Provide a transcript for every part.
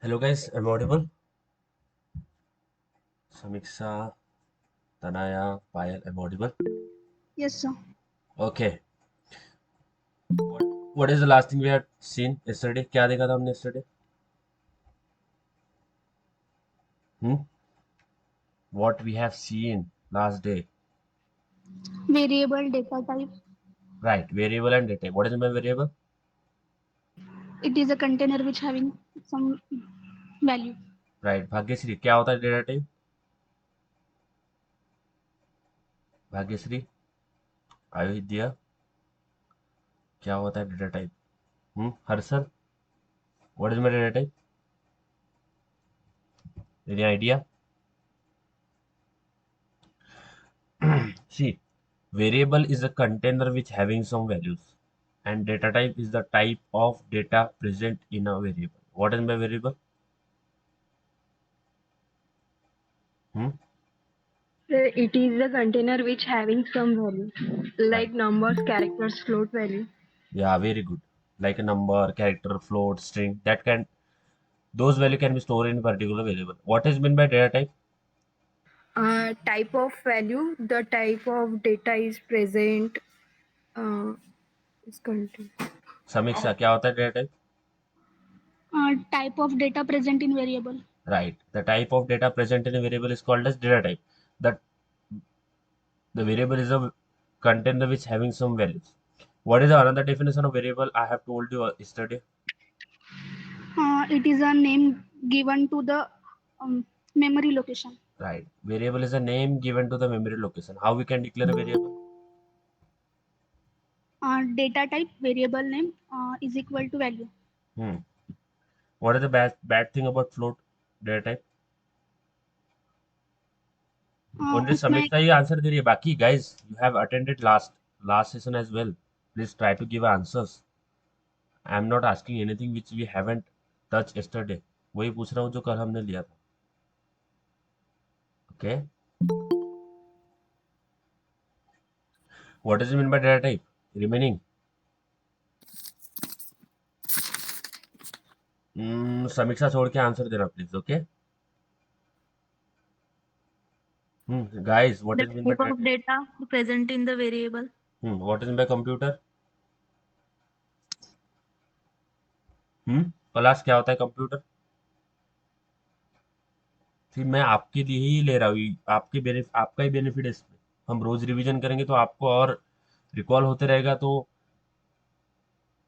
Hello guys, I'm audible. Samiksha, Tanaya, Payal, I'm audible. Yes, sir. Okay. What is the last thing we had seen yesterday? क्या देखा था हमने yesterday? Hmm? What we have seen last day? Variable data type. Right, variable and data. What is my variable? It is a container which having some value. Right, Bhagyashree क्या होता है data type? Bhagyashree, Ayodhya क्या होता है data type? Harshal, what is my data type? Any idea? See, variable is a container which having some values, and data type is the type of data present in a variable. What is my variable? Hmm? It is a container which having some value, Right. like numbers, characters, float value. Yeah, very good. Like a number, character, float, string. Those value can be stored in a particular variable. What is meant by data type? Type of value, the type of data is present. Is contained. समीक्षा क्या होता है data type? Type of data present in variable. Right. The type of data present in a variable is called as data type. That the variable is a container which having some values. What is the another definition of variable? I have told you yesterday. It is a name given to the memory location. Right. Variable is a name given to the memory location. How we can declare a variable? Data type variable name is equal to value. Hmm. What is the bad thing about float data type? Only उसमें Samiksha ही answer दे रही है. बाकी guys, you have attended last session as well. Please try to give answers. I am not asking anything which we haven't touched yesterday. वही पूछ रहा हूँ जो कल हमने लिया था. Okay. What does it mean by data type? Remaining. समीक्षा छोड़ के आंसर देना please. Okay. Guys, what The is mean by type data of type? data present in the variable. What is mean by computer? Class क्या होता है computer? फिर मैं आपके लिए ही ले रहा हूँ. आपका ही बेनिफिट है इसमें. हम रोज रिवीजन करेंगे तो आपको और रिकॉल होते रहेगा, तो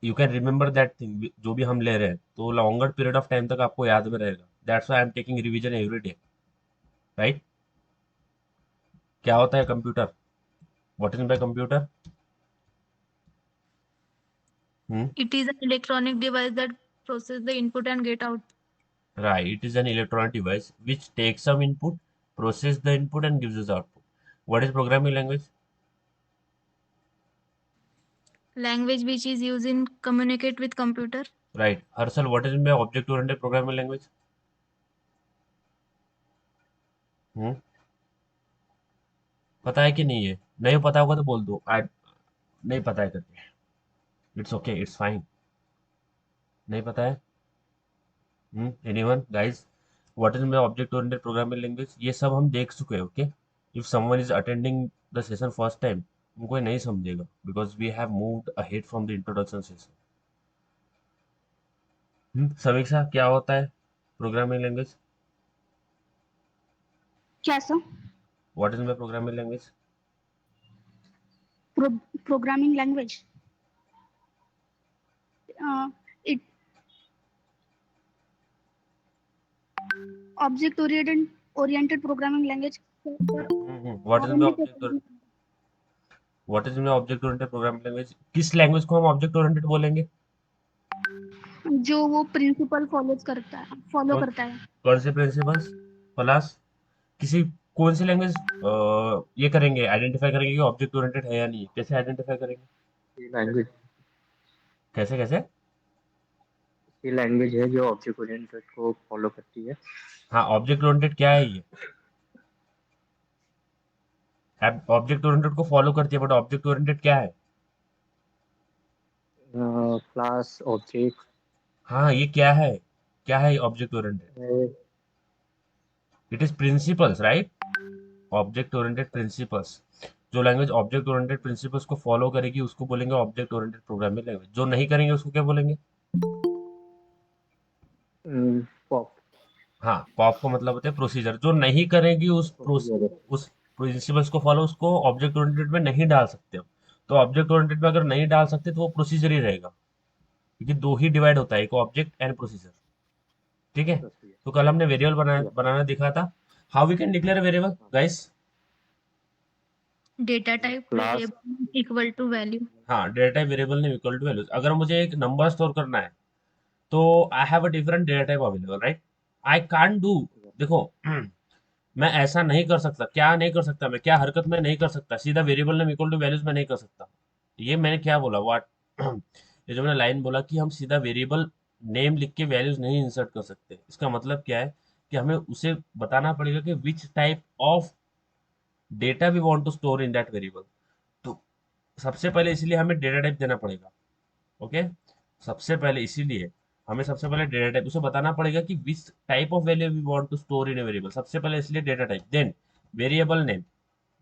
you can remember that thing जो भी हम ले रहे हैं, तो लॉन्गर पीरियड ऑफ टाइम तक आपको याद में रहेगा. That's why I am taking revision every day. Right. क्या होता है computer? What is by computer? It is an electronic device that process the input and get out. Right, it is an electronic device which takes some input, process the input and gives us output. What is programming language? Language which is used in communicate with computer. Right. Harshal, what is my object oriented programming language? हम्म पता है कि नहीं है? नहीं पता होगा तो बोल दो. नहीं पता है करके. It's okay, it's fine. नहीं पता है. Anyone guys? What is my object oriented programming language? ये सब हम देख चुके हैं. Okay. If someone is attending the session first time, उनको ये नहीं समझेगा because we have moved ahead from the introduction session. Samiksha क्या होता है प्रोग्रामिंग लैंग्वेज? क्या sir? What is my programming language? Programming language. It object oriented programming language for what is my only for object what is my object oriented programming language? किस language को हम object oriented बोलेंगे? जो वो principle follow कौन करता है. कौन से प्रिंसिपल्स? प्लस किसी कौन सी लैंग्वेज ये करेंगे, आइडेंटिफाई करेंगे कि ऑब्जेक्ट ओरिएंटेड है या नहीं? कैसे आइडेंटिफाई करेंगे? सी लैंग्वेज कैसे कैसे? सी लैंग्वेज है जो ऑब्जेक्ट ओरिएंटेड को फॉलो करती है. हाँ, ऑब्जेक्ट ओरिएंटेड क्या है ये? ऑब्जेक्ट ओरिएंटेड को फॉलो करती है, बट ऑब्जेक्ट ओरिएंटेड क्या है? क्लास ऑब्जेक्ट हाँ, ये क्या है? क्या है object oriented? It is principles, right? Object oriented principles. जो लैंग्वेज ऑब्जेक्ट ओरिएंटेड प्रिंसिपल्स को फॉलो करेगी उसको बोलेंगे ऑब्जेक्ट ओरिएंटेड प्रोग्रामिंग लैंग्वेज। जो नहीं करेंगे उसको क्या बोलेंगे? पॉप। हाँ, पॉप का मतलब होता है प्रोसीजर। जो नहीं करेगी उस प्रिंसिपल्स को फॉलो, उसको ऑब्जेक्ट ओरिएंटेड में नहीं डाल सकते हो। तो ऑब्जेक्ट ओरिएंटेड में अगर नहीं डाल सकते तो वो प्रोसीजर ही रहेगा, क्योंकि दो ही डिवाइड होता है, एक ऑब्जेक्ट एंड प्रोसीजर। ठीक है? तो कल हमने वेरिएबल बनाना दिखा था। How we can declare variable guys? Data type class. variable equal to value. हाँ, data type variable name equal to values. अगर मुझे एक नंबर स्टोर करना है तो I have a different data type available, right? I can't do, देखो मैं ऐसा नहीं कर सकता। क्या नहीं कर सकता मैं? क्या हरकत में नहीं कर सकता? सीधा variable name equal to values में नहीं कर सकता। ये मैंने क्या बोला? व्हाट ये जो मैंने लाइन बोला कि हम सीधा वेरिएबल नेम लिख के वैल्यूज नहीं इंसर्ट कर सकते, इसका मतलब क्या है कि हमें उसे बताना पड़ेगा कि which type of data we want to store in that variable. तो सबसे पहले इसीलिए हमें डेटा टाइप देना पड़ेगा। ओके? सबसे पहले इसीलिए हमें सबसे पहले डेटा टाइप उसे बताना पड़ेगा कि which type of value we want to store in a variable. सबसे पहले इसलिए data type, then variable name.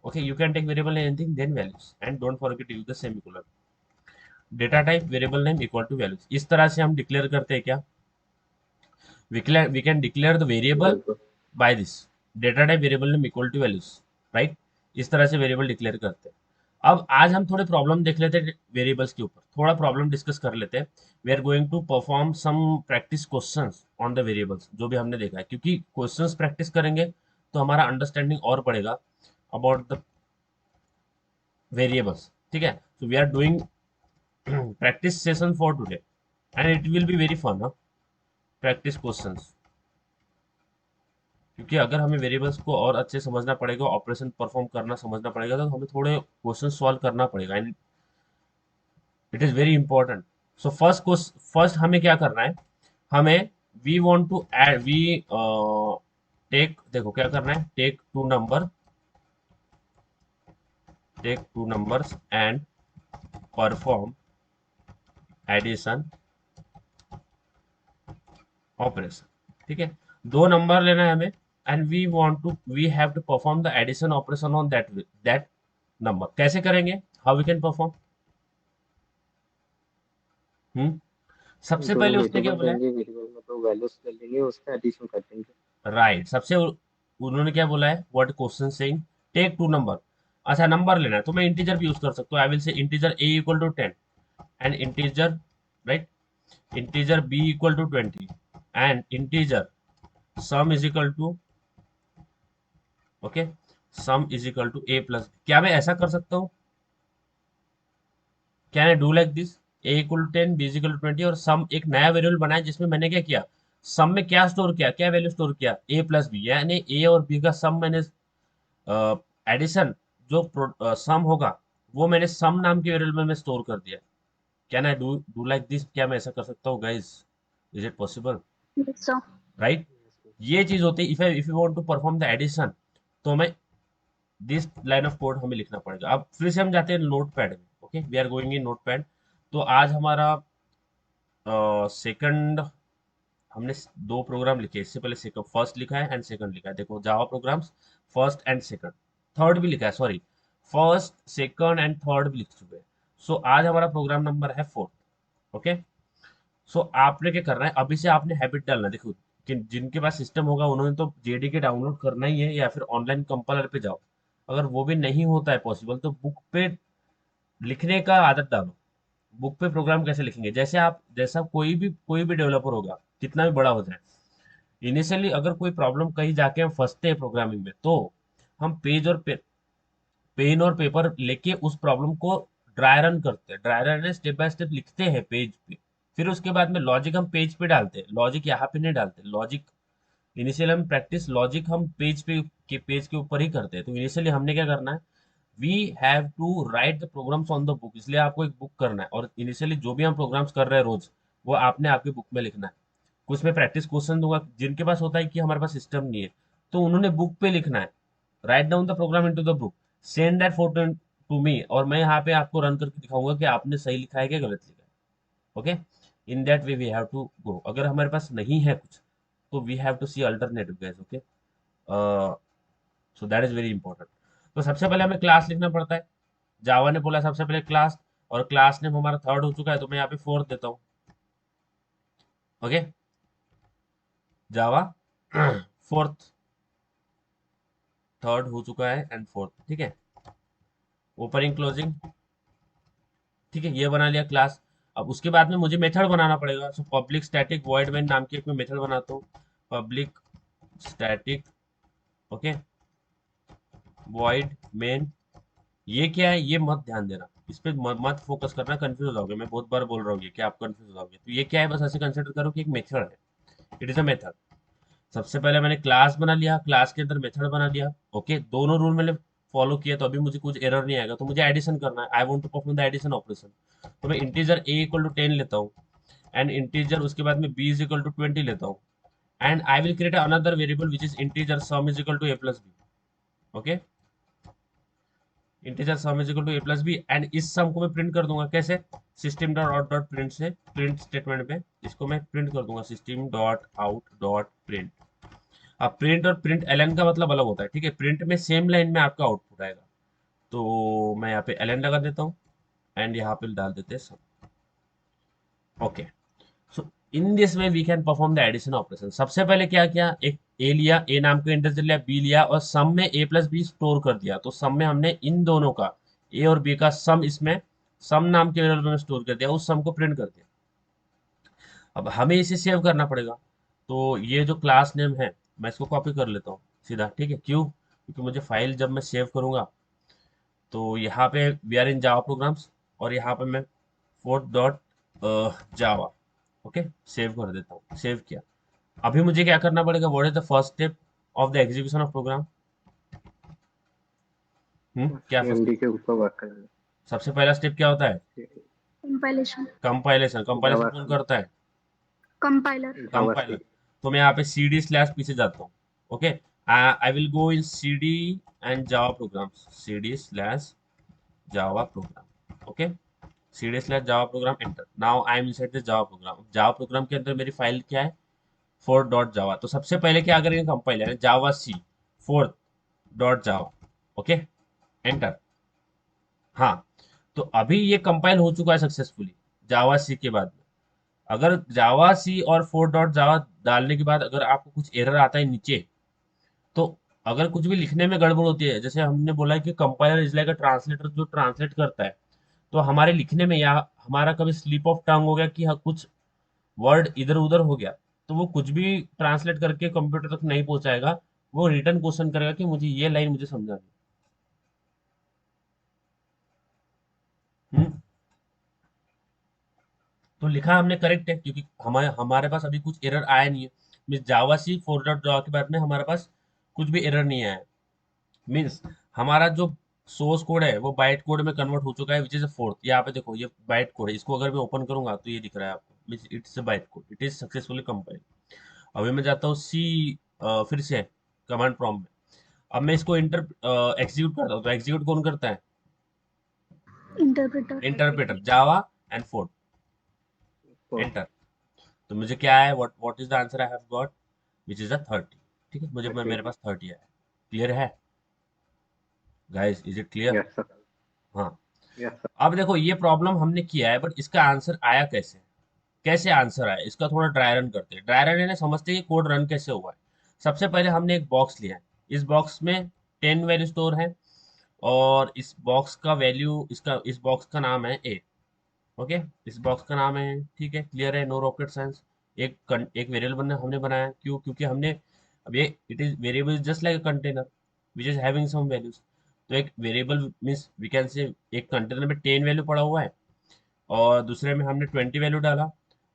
Okay, you can take variable name anything, then values, and don't forget to use the semicolon. Data type variable name equal to values, इस तरह से हम declare करते हैं क्या? We can declare the variable by this, data type variable name equal to values, right? इस तरह से वेरिएबल डिक्लेयर करते हैं। अब आज हम थोड़े प्रॉब्लम देख लेते हैं वेरिएबल्स के ऊपर, थोड़ा प्रॉब्लम डिस्कस कर लेते हैं। We are going to perform some practice questions on the variables, जो भी हमने देखा है, क्योंकि क्वेश्चंस प्रैक्टिस करेंगे तो हमारा अंडरस्टैंडिंग और बढ़ेगा अबाउट द वेरिएबल्स। ठीक है? So we are doing practice session for today and it will be very fun. Practice questions, क्योंकि अगर हमें वेरिएबल्स को और अच्छे समझना पड़ेगा, ऑपरेशन परफॉर्म करना समझना पड़ेगा, तो हमें थोड़े क्वेश्चन सॉल्व करना पड़ेगा and it is very important. So first हमें क्या करना है? हमें we want to add we take, देखो क्या करना है, take two numbers and perform addition operation. ठीक है? दो नंबर लेना है हमें and we have to perform the addition operation on that number. कैसे करेंगे? How we can perform? सबसे जो पहले उसने क्या वेरिएबल बोला है? देंगे वेरिएबल में तो वैल्यूज ले लेंगे, उसका एडिशन कर देंगे। राइट, उन्होंने क्या बोला है? What question saying? Take two number. अच्छा, नंबर लेना है तो मैं इंटीजर भी यूज कर सकता हूँ। I will say integer a equal to 10 and integer, right, integer b equal to 20 and integer sum is equal to, okay, sum is equal to A plus b. क्या मैं ऐसा कर सकता हूँ? Can I do like this? A equal to 10, b is equal to 20 और सम एक नया variable बनाया जिसमें मैंने क्या किया? सम में क्या स्टोर किया? क्या वैल्यू स्टोर किया? ए प्लस बी, यानी ए और बी का सम मैंने एडिशन, जो सम होगा वो मैंने सम नाम के वेरिएबल में स्टोर कर दिया। Can I do like this? क्या मैं ऐसा कर सकता हूँ guys? Is it possible? Yes, sir. Right? ये चीज होती है। If you want to perform the addition, तो हमें दिस लाइन ऑफ कोड हमें लिखना पड़ेगा। अब फिर से हम जाते हैं नोट पैड में। Okay, we are going in notepad. तो आज हमारा सेकंड, हमने दो प्रोग्राम लिखे। इससे पहले सेकंड फर्स्ट लिखा है एंड सेकंड लिखा है। देखो जावा programmes first and second, third भी लिखा है, sorry, first second and third भी लिख चुके हैं। सो आज हमारा प्रोग्राम नंबर है फोर्थ। ओके? सो आपने क्या करना है? अभी से आपने हैबिट डालना है। देखो कि जिनके पास सिस्टम होगा उन्होंने तो जेडीके डाउनलोड करना ही है, या फिर ऑनलाइन कंपाइलर पे जाओ। अगर वो भी नहीं होता है पॉसिबल तो बुक पे लिखने का आदत डालो। बुक पे प्रोग्राम कैसे लिखेंगे? जैसा कोई भी डेवलपर होगा, कितना भी बड़ा हो जाए, इनिशियली अगर कोई प्रॉब्लम कहीं जाके हम फंसते हैं प्रोग्रामिंग में, तो हम पेन और पेपर लेके उस प्रॉब्लम को ड्राई रन करते हैं। Dry run step by step लिखते हैं पेज पे। फिर उसके बाद में लॉजिक हम पेज पे डालते हैं। लॉजिक यहाँ पे नहीं डालते। लॉजिक इनिशियल हम प्रैक्टिस लॉजिक हम पेज के ऊपर ही करते हैं। तो इनिशियली हमने क्या करना है? We have to write the programs on the book. इसलिए आपको एक बुक करना है और इनिशियली जो भी हम प्रोग्राम्स कर रहे हैं रोज, वो आपने आपकी बुक में लिखना है। कुछ में प्रैक्टिस क्वेश्चन दूंगा। जिनके पास होता है कि हमारे पास सिस्टम नहीं है, तो उन्होंने बुक पे लिखना है। Write down the program into the book, send that photo to me, और मैं यहाँ पे आपको रन करके दिखाऊंगा कि आपने सही लिखा है कि गलत लिखा है। Okay? In that way we have to go. अगर हमारे पास नहीं है कुछ तो we have to see alternative guys. Okay, so that is very important. तो सबसे पहले हमें क्लास लिखना पड़ता है। जावा ने बोला सबसे पहले क्लास, और क्लास नेम हमारा थर्ड हो चुका है तो मैं यहाँ पे फोर्थ देता हूँ। ओके, जावा फोर्थ, थर्ड हो चुका है एंड फोर्थ। ठीक है, ओपनिंग क्लोजिंग, ठीक है, ये बना लिया क्लास। अब उसके बाद में मुझे मेथड बनाना पड़ेगा। So public static void main नाम की एक मैं मेथड बनाता हूँ, public static, okay, void main. ये क्या है ये मत ध्यान देना, इस पे मत फोकस करना, कंफ्यूज हो जाओगे। मैं बहुत बार बोल रहा हूँ ये कि आप कंफ्यूज हो जाओगे। तो ये क्या है, बस ऐसे कंसिडर करो कि एक मेथड है, इट इज अ मेथड। सबसे पहले मैंने क्लास बना लिया, क्लास के अंदर मेथड बना लिया। ओके, दोनों रूल मैंने फॉलो किया तो अभी मुझे कुछ एरर नहीं आएगा। तो मुझे एडिशन करना है, I want to perform the addition operation. तो मैं इंटीजर a इक्वल टू 10 लेता हूँ, एंड इंटीजर उसके बाद में b इज इक्वल टू 20 लेता हूँ, and I will create another variable which is integer sum is equal to a plus b। Okay, integer sum is equal to a plus b, and इस sum को मैं print कर दूंगा कैसे, system dot out dot print से, print statement में इसको मैं प्रिंट कर दूंगा, system dot out dot print. अब प्रिंट और प्रिंट एलन का मतलब अलग होता है। ठीक है, प्रिंट में सेम लाइन में आपका आउटपुट आएगा। तो मैं यहाँ पे एलन लगा देता हूँ एंड यहाँ पे डाल देते हैं sum. Okay, so in this way we can perform the addition operation. सबसे पहले क्या किया, एक ए लिया, ए नाम का इंटीजर लिया, बी लिया, और सम में ए प्लस बी स्टोर कर दिया। तो सम में हमने इन दोनों का, ए और बी का सम, इसमें सम नाम के वेरिएबल में स्टोर कर दिया, उस सम को प्रिंट कर दिया। अब हमें इसे सेव करना पड़ेगा। तो ये जो क्लास नेम है मैं इसको कॉपी कर लेता हूँ सीधा। ठीक है, क्यों, क्योंकि मुझे फाइल जब मैं सेव करूंगा तो यहाँ पे we are in Java programs, और यहाँ पे मैं fourth dot Java, okay, save कर देता हूँ। सेव किया, अभी मुझे क्या करना पड़ेगा, what is the first step of the execution of program. क्या फर्स्ट, सीएमडी के ऊपर वर्क करना सबसे पहला स्टेप क्या होता है, है। Compilation. कंपाइलेशन। कंपाइलेशन जावा कौन करता है, Compiler. Java compiler. सी तो मैं यहाँ पे सी डी स्लैश पीछे जाता हूँ। Okay, I will go in C D and Java programs, C D slash Java program. Okay, C D slash Java program, enter. Now I am inside the Java program. Java program के अंदर मेरी file क्या है, fourth dot जावा। तो सबसे पहले क्या करेंगे, कंपाइलर है Java C fourth dot Java. Okay, enter. हाँ, तो अभी ये कंपाइल हो चुका है सक्सेसफुली जावा सी के बाद में। अगर जावा सी और फोर डॉट जावा डालने के बाद अगर आपको कुछ एरर आता है नीचे, तो अगर कुछ भी लिखने में गड़बड़ होती है, जैसे हमने बोला है कि compiler is like a translator, जो ट्रांसलेट करता है, तो हमारे लिखने में या हमारा कभी स्लिप ऑफ टंग हो गया कि हाँ कुछ वर्ड इधर उधर हो गया, तो वो कुछ भी ट्रांसलेट करके कंप्यूटर तक नहीं पहुंचाएगा। वो रिटर्न क्वेश्चन करेगा कि मुझे ये लाइन मुझे समझानी। हम्म, तो लिखा हमने करेक्ट है क्योंकि हमारे हमारे पास अभी कुछ एरर आया नहीं है। मीन्स जावा सी फोर डॉट जावा के बाद में हमारे पास कुछ भी एरर नहीं आया है। मीन्स हमारा जो सोर्स कोड है वो बाइट कोड में कन्वर्ट हो चुका है, विच इज फोर्थ। यहाँ पे देखो ये बाइट कोड है, इसको अगर मैं ओपन करूंगा तो ये दिख रहा है आपको, means it's byte code, it is successfully compile. अभी मैं जाता हूँ सी, फिर से कमांड प्रॉम्प्ट में। अब मैं इसको इंटर एग्जीक्यूट करता हूँ, तो एग्जीक्यूट कौन करता है, Interpreter. Interpreter, Java and fourth, enter. तो मुझे क्या है, what is the answer I have got, which is अ 30। ठीक है, मुझे मेरे पास 30 है। क्लियर है guys, is it clear. Yes sir, हाँ, यस सर। अब देखो ये प्रॉब्लम हमने किया है, बट इसका आंसर आया कैसे, कैसे आंसर आया, इसका थोड़ा ड्राई रन करते हैं। ड्राई रन यानी समझते हैं कि कोड रन कैसे हुआ है। सबसे पहले हमने एक बॉक्स लिया है, इस बॉक्स में 10 वैल्यू स्टोर है, और इस बॉक्स का वैल्यू, इसका इस बॉक्स का नाम है ए। ओके, इस बॉक्स का नाम है, ठीक है, क्लियर है, नो रॉकेट साइंस। एक वेरिएबल हमने बनाया, क्यों, क्योंकि हमने अब ये it is variable is just like a container which is having some values. तो एक variable means we can say एक कंटेनर में 10 वैल्यू पड़ा हुआ है, और दूसरे में हमने 20 वैल्यू डाला,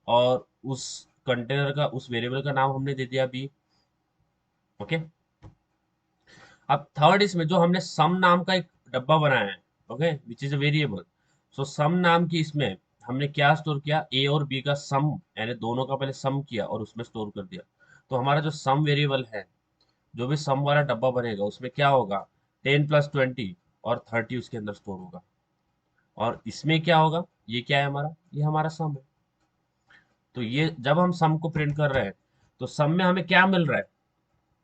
और उस कंटेनर का, उस वेरिएबल का नाम हमने दे दिया बी। ओके, अब थर्ड इसमें जो हमने सम नाम का एक डब्बा बनाया है, okay, which is a variable. So sum नाम की इसमें हमने क्या स्टोर किया, ए और बी का सम, यानी दोनों का पहले सम किया और उसमें स्टोर कर दिया। तो हमारा जो सम वेरिएबल है, जो भी सम वाला डब्बा बनेगा उसमें क्या होगा, 10 प्लस 20 और 30 उसके अंदर स्टोर होगा। और इसमें क्या होगा, ये क्या है हमारा, ये हमारा सम है। तो ये जब हम सम को प्रिंट कर रहे हैं तो सम में हमें क्या मिल रहा है,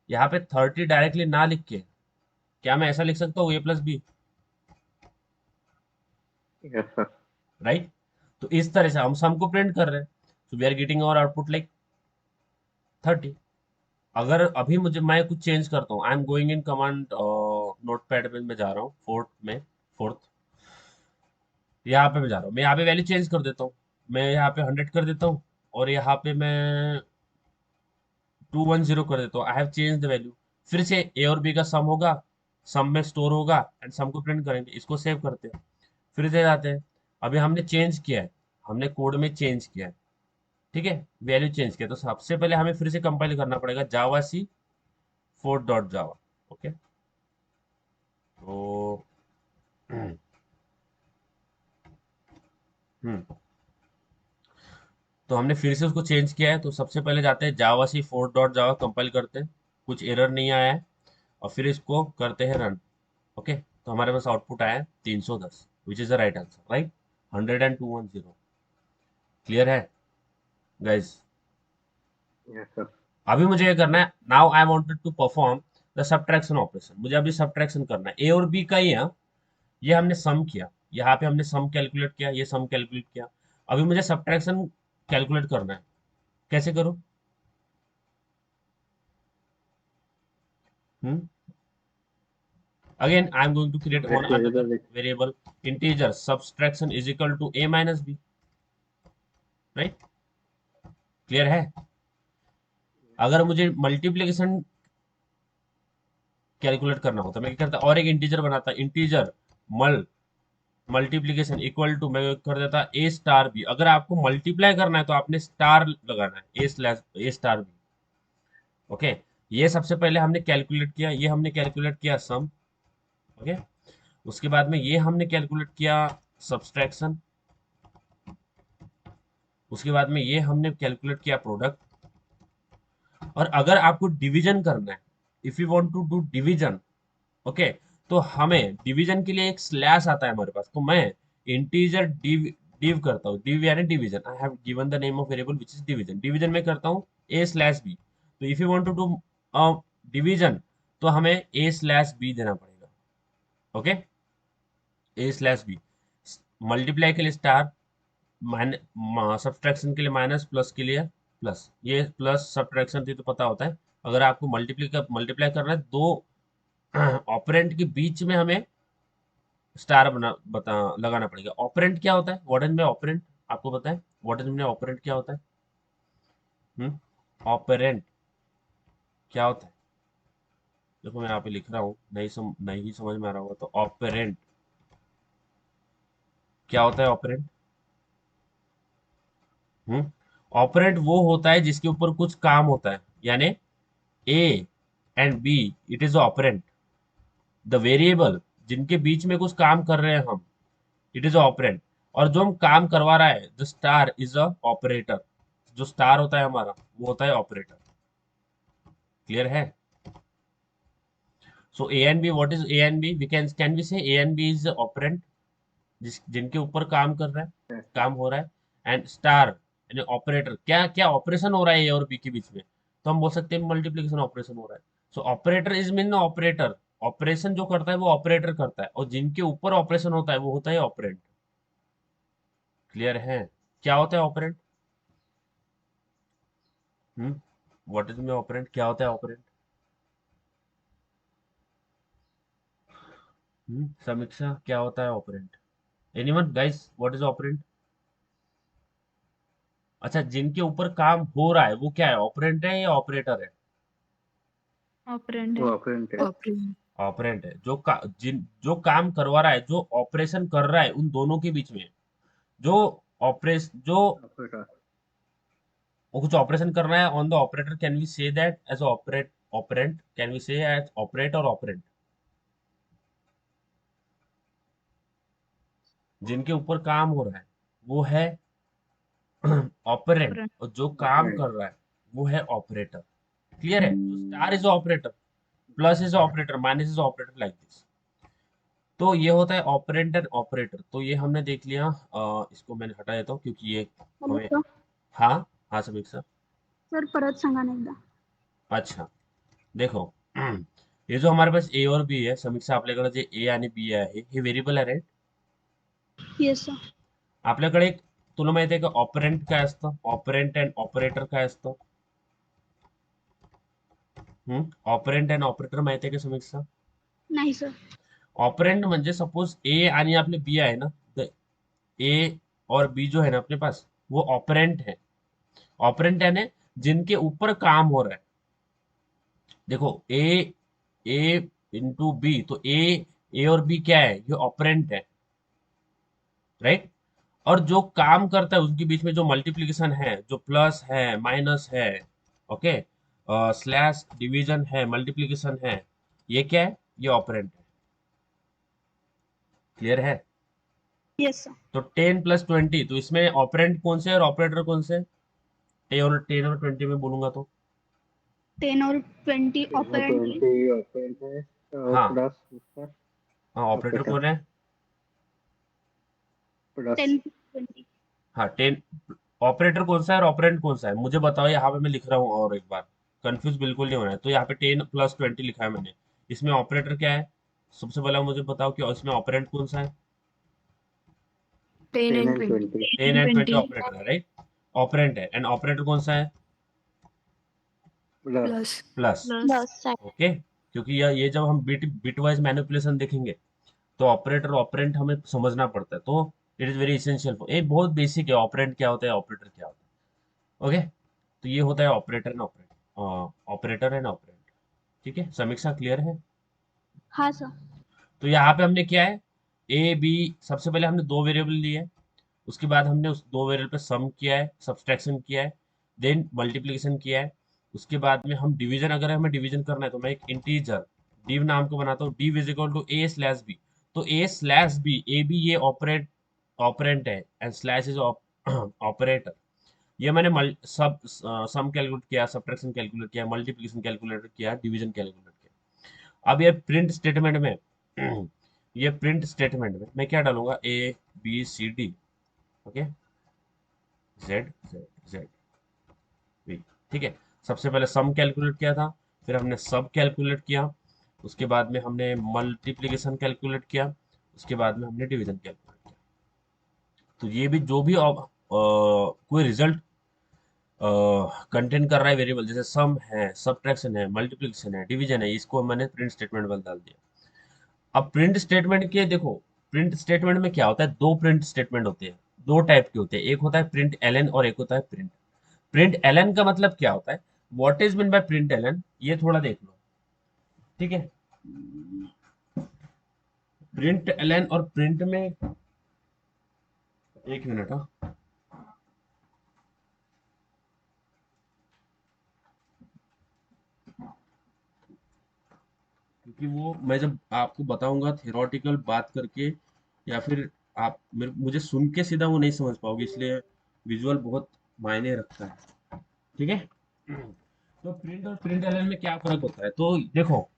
यहाँ पे 30 डायरेक्टली ना लिख के क्या मैं ऐसा लिख सकता हूँ a plus b, Yes, sir. Right. तो इस तरह से हम सम को प्रिंट कर रहे हैं, so we are getting our output like 30। अगर अभी मुझे मैं कुछ चेंज करता हूँ, I am going in command notepad में मैं जा रहा हूँ, फोर्थ यहाँ पे मैं जा रहा हूँ, मैं यहाँ पे वैल्यू चेंज कर देता हूँ, मैं यहाँ पे 100 कर देता हूँ और यहाँ पे मैं 210 कर देता हूँ। I have change the value. फिर से ए और बी का सम होगा, सम में स्टोर होगा एंड सम को प्रिंट करेंगे। इसको सेव करते हैं, फिर से जाते हैं। अभी हमने चेंज किया है, हमने कोड में चेंज किया है, ठीक है, वैल्यू चेंज किया, तो सबसे पहले हमें फिर से कंपाइल करना पड़ेगा जावा सी 4.java। ओके, तो हम्म तो हमने फिर से उसको चेंज किया है, तो सबसे पहले जाते हैं जावा सी 4.java, कंपाइल करते हैं, कुछ एरर नहीं आया है, और फिर इसको करते हैं रन। ओके, तो हमारे पास आउटपुट आया है 310, which is the right answer, right. 100 and 210। Clear है गाइज? Yes, sir. अभी मुझे ये करना है, now I wanted to perform the subtraction operation. मुझे अभी सब्ट्रैक्शन करना है, ए और बी का ही है, ये हमने सम किया, यहाँ पे हमने सम कैलकुलेट किया, ये सम कैलकुलेट किया। अभी मुझे सब्ट्रैक्शन कैलकुलेट करना है, कैसे करूं? हम्म Again, I am going to create one Separate another variable with variable, integer subtraction is equal to a minus b, right? Clear है? अगर मुझे मल्टीप्लिकेशन कैलकुलेट करना होता, मैं क्या करता, और एक इंटीजर बनाता, इंटीजर मल्टीप्लिकेशन इक्वल टू, मैं कर देता ए स्टार बी। अगर आपको मल्टीप्लाई करना है तो आपने स्टार लगाना है, ए स्टार बी। ओके, ये सबसे पहले हमने कैलकुलेट किया, ये हमने कैलकुलेट किया सम। ओके, उसके बाद में ये हमने कैलकुलेट किया सब्सट्रैक्शन, उसके बाद में ये हमने कैलकुलेट किया प्रोडक्ट। और अगर आपको डिवीजन करना है, if you want to do division, okay, तो हमें डिवीजन के लिए एक स्लैश आता है हमारे पास, तो मैं इंटीजर डिव करता हूँ, डिव यानी division, I have given the name of variable which is division, division में करता हूँ ए स्लैश बी। तो if you want to do division, तो हमें ए स्लैश बी देना पड़ेगा। Okay, a slash b, multiply के लिए स्टार, सब्ट्रैक्शन के लिए माइनस, प्लस के लिए प्लस। ये प्लस सब्ट्रैक्शन थी तो पता होता है। अगर आपको मल्टीप्लाई करना है दो ऑपरेंट के बीच में, हमें स्टार लगाना पड़ेगा। ऑपरेंट क्या होता है वर्डन में? ऑपरेंट आपको पता है वर्डन में ऑपरेंट क्या होता है? ऑपरेंट क्या होता है? देखो मैं यहाँ पे लिख रहा हूँ, नहीं समझ में आ रहा होगा तो ऑपरेंट क्या होता है? ऑपरेंट वो होता है जिसके ऊपर कुछ काम होता है, यानी a and b, it is operand. The variable जिनके बीच में कुछ काम कर रहे हैं हम, इट इज ऑपरेंट। और जो हम काम करवा रहा है, the star is a operator. जो स्टार होता है हमारा, वो होता है ऑपरेटर। क्लियर है? So A and B, what is A and B? We can we say A and B is operand, जिनके ऊपर काम कर रहा है, yes, sir. काम हो रहा है। एंड स्टार यानी ऑपरेटर, क्या क्या ऑपरेशन हो रहा है ए और बी के बीच में, तो हम बोल सकते हैं मल्टीप्लिकेशन ऑपरेशन हो रहा है। So operator is mean operator, operation जो करता है वो ऑपरेटर करता है, और जिनके ऊपर ऑपरेशन होता है वो होता है ऑपरेंट। क्लियर है? क्या होता है ऑपरेंट? व्हाट इज में ऑपरेंट, क्या होता है ऑपरेंट? समीक्षा, क्या होता है operand? Anyone guys, what is operand? अच्छा, जिनके ऊपर काम हो रहा है वो क्या है, ऑपरेंट है या ऑपरेटर है? ऑपरेंड वो है। operand है. ऑपरेंड। ऑपरेंट है, जो काम करवा रहा है, जो ऑपरेशन कर रहा है उन दोनों के बीच में, जो जो Operator. वो कुछ ऑपरेशन कर रहा है on the operator, can we say that as operand, can we say as operate और ऑपरेंट? जिनके ऊपर काम हो रहा है वो है ऑपरेंट, ऑपरेंड। और जो काम Operand. कर रहा है वो है ऑपरेटर। क्लियर है? तो star is operator, plus is operator, minus is operator, like this. तो ये होता है ऑपरेंट एंड ऑपरेटर। तो ये हमने देख लिया, इसको मैंने हटा देता हूँ क्योंकि ये हेलो हमें, सर, हाँ हाँ समीक्षा। सर परत सांगा ना एकदा. अच्छा देखो हे जो हमारे पास ए और बी आहे समीक्षा, आपल्याकडे जे ए आणि बी आहे हे व्हेरिएबल आहे राईट. Yes sir. आपल्याकडे एक, तुला माहिती आहे का ऑपरेंट काय असतं, ऑपरेंट अँड ऑपरेटर काय असतं. ऑपरेंट अँड ऑपरेटर माहिती आहे का समीक्षा. नाही सर. ऑपरेंट म्हणजे सपोज ए आणि आपले बी आहे ना, तर ए और बी जो है ना अपने पास वो ऑपरेंट है. ऑपरेंट यानी जिनके ऊपर काम हो रहा है. देखो ए इंटू बी, तो ए और बी क्या है, ये ऑपरेंट है राइट. और जो काम करता है उसके बीच में जो मल्टीप्लिकेशन है, जो प्लस है माइनस है, ओके, स्लैश डिवीजन है मल्टीप्लिकेशन है, ये क्या है, ये ऑपरेंट है. क्लियर है. Yes sir. तो 10 + 20, तो इसमें ऑपरेंट कौन से और ऑपरेटर कौन से. 10 और 20 में बोलूंगा तो 10 और 20 ऑपरेंट है. 20 ऑपरेंट है हाँ प्लस उसका हाँ, ऑपरेटर ऑपरेटर कौन है. प्लस 10 20. हाँ 10. ऑपरेटर कौन सा है और ऑपरेंट कौन सा है मुझे बताओ, यहाँ पे मैं लिख रहा हूँ और एक बार, कंफ्यूज बिल्कुल नहीं होना है. तो यहाँ पे 10 + 20 लिखा है मैंने, इसमें ऑपरेटर क्या है. सबसे पहले मुझे बताओ कि इसमें ऑपरेंट कौन सा है. 10 10 and and 20. 20 10 and 20 20 ऑपरेटर है राइट. ऑपरेंट है. एंड ऑपरेटर कौन सा है, प्लस Plus. प्लस. plus बस सर. ओके, क्योंकि ये जब हम बिट वाइज मैनिपुलेशन देखेंगे तो ऑपरेटर ऑपरेंट हमें समझना पड़ता है. तो इट इज वेरी इसेंशियल, ये बहुत बेसिक है, ऑपरेंट क्या होता है ऑपरेटर क्या होता है. ओके, तो ये होता है operator and operator, operator and operand. ठीक है समीक्षा, क्लियर है. हाँ सर. तो यहाँ पे हमने क्या है, ए बी, सबसे पहले हमने दो वेरिएबल लिए है, उसके बाद हमने उस दो वेरिएबल पे सम किया है, सब्सट्रैक्शन किया है, देन मल्टीप्लिकेशन किया है. उसके बाद में हम डिवीजन, अगर हमें डिवीजन करना है तो मैं एक इंटीजर div नाम को बनाता हूँ, div is equal to A slash B. तो A slash B, A B ये ऑपरेंट है एंड स्लैश इज ऑपरेटर. ये मैंने सब सम कैलकुलेट किया, सब्ट्रैक्शन कैलकुलेट किया, मल्टीप्लिकेशन कैलकुलेट किया, डिवीजन कैलकुलेट किया. अब ये प्रिंट स्टेटमेंट में ये प्रिंट स्टेटमेंट में मैं क्या डालूंगा, a b c d, okay, z Z z b. ठीक है, सबसे पहले सम कैलकुलेट किया था, फिर हमने सब कैलकुलेट किया, उसके बाद में हमने मल्टीप्लिकेशन कैलकुलेट किया, उसके बाद में हमने डिवीजन कैलकुलेट किया. तो ये भी जो भी कोई रिजल्ट कंटेन कर रहा है वेरिएबल, जैसे सम है, सब्ट्रैक्शन है, मल्टीप्लिकेशन है, डिवीजन है, इसको मैंने प्रिंट स्टेटमेंट में डाल दिया. अब प्रिंट स्टेटमेंट के देखो, प्रिंट स्टेटमेंट में क्या होता है, दो प्रिंट स्टेटमेंट होते हैं, दो टाइप के होते हैं. एक होता है प्रिंट एलएन और एक होता है प्रिंट. प्रिंट एलएन का मतलब क्या होता है, what is mean by print LN, ये थोड़ा देख लो. ठीक है, प्रिंट एलएन और प्रिंट में, एक मिनट. हाँ क्योंकि वो मैं जब आपको बताऊंगा थियोरेटिकल बात करके, या फिर आप मुझे सुन के सीधा वो नहीं समझ पाओगे, इसलिए विजुअल बहुत मायने रखता है. ठीक है. तो प्रिंट और प्रिंट एलएन में क्या फर्क होता है, तो देखो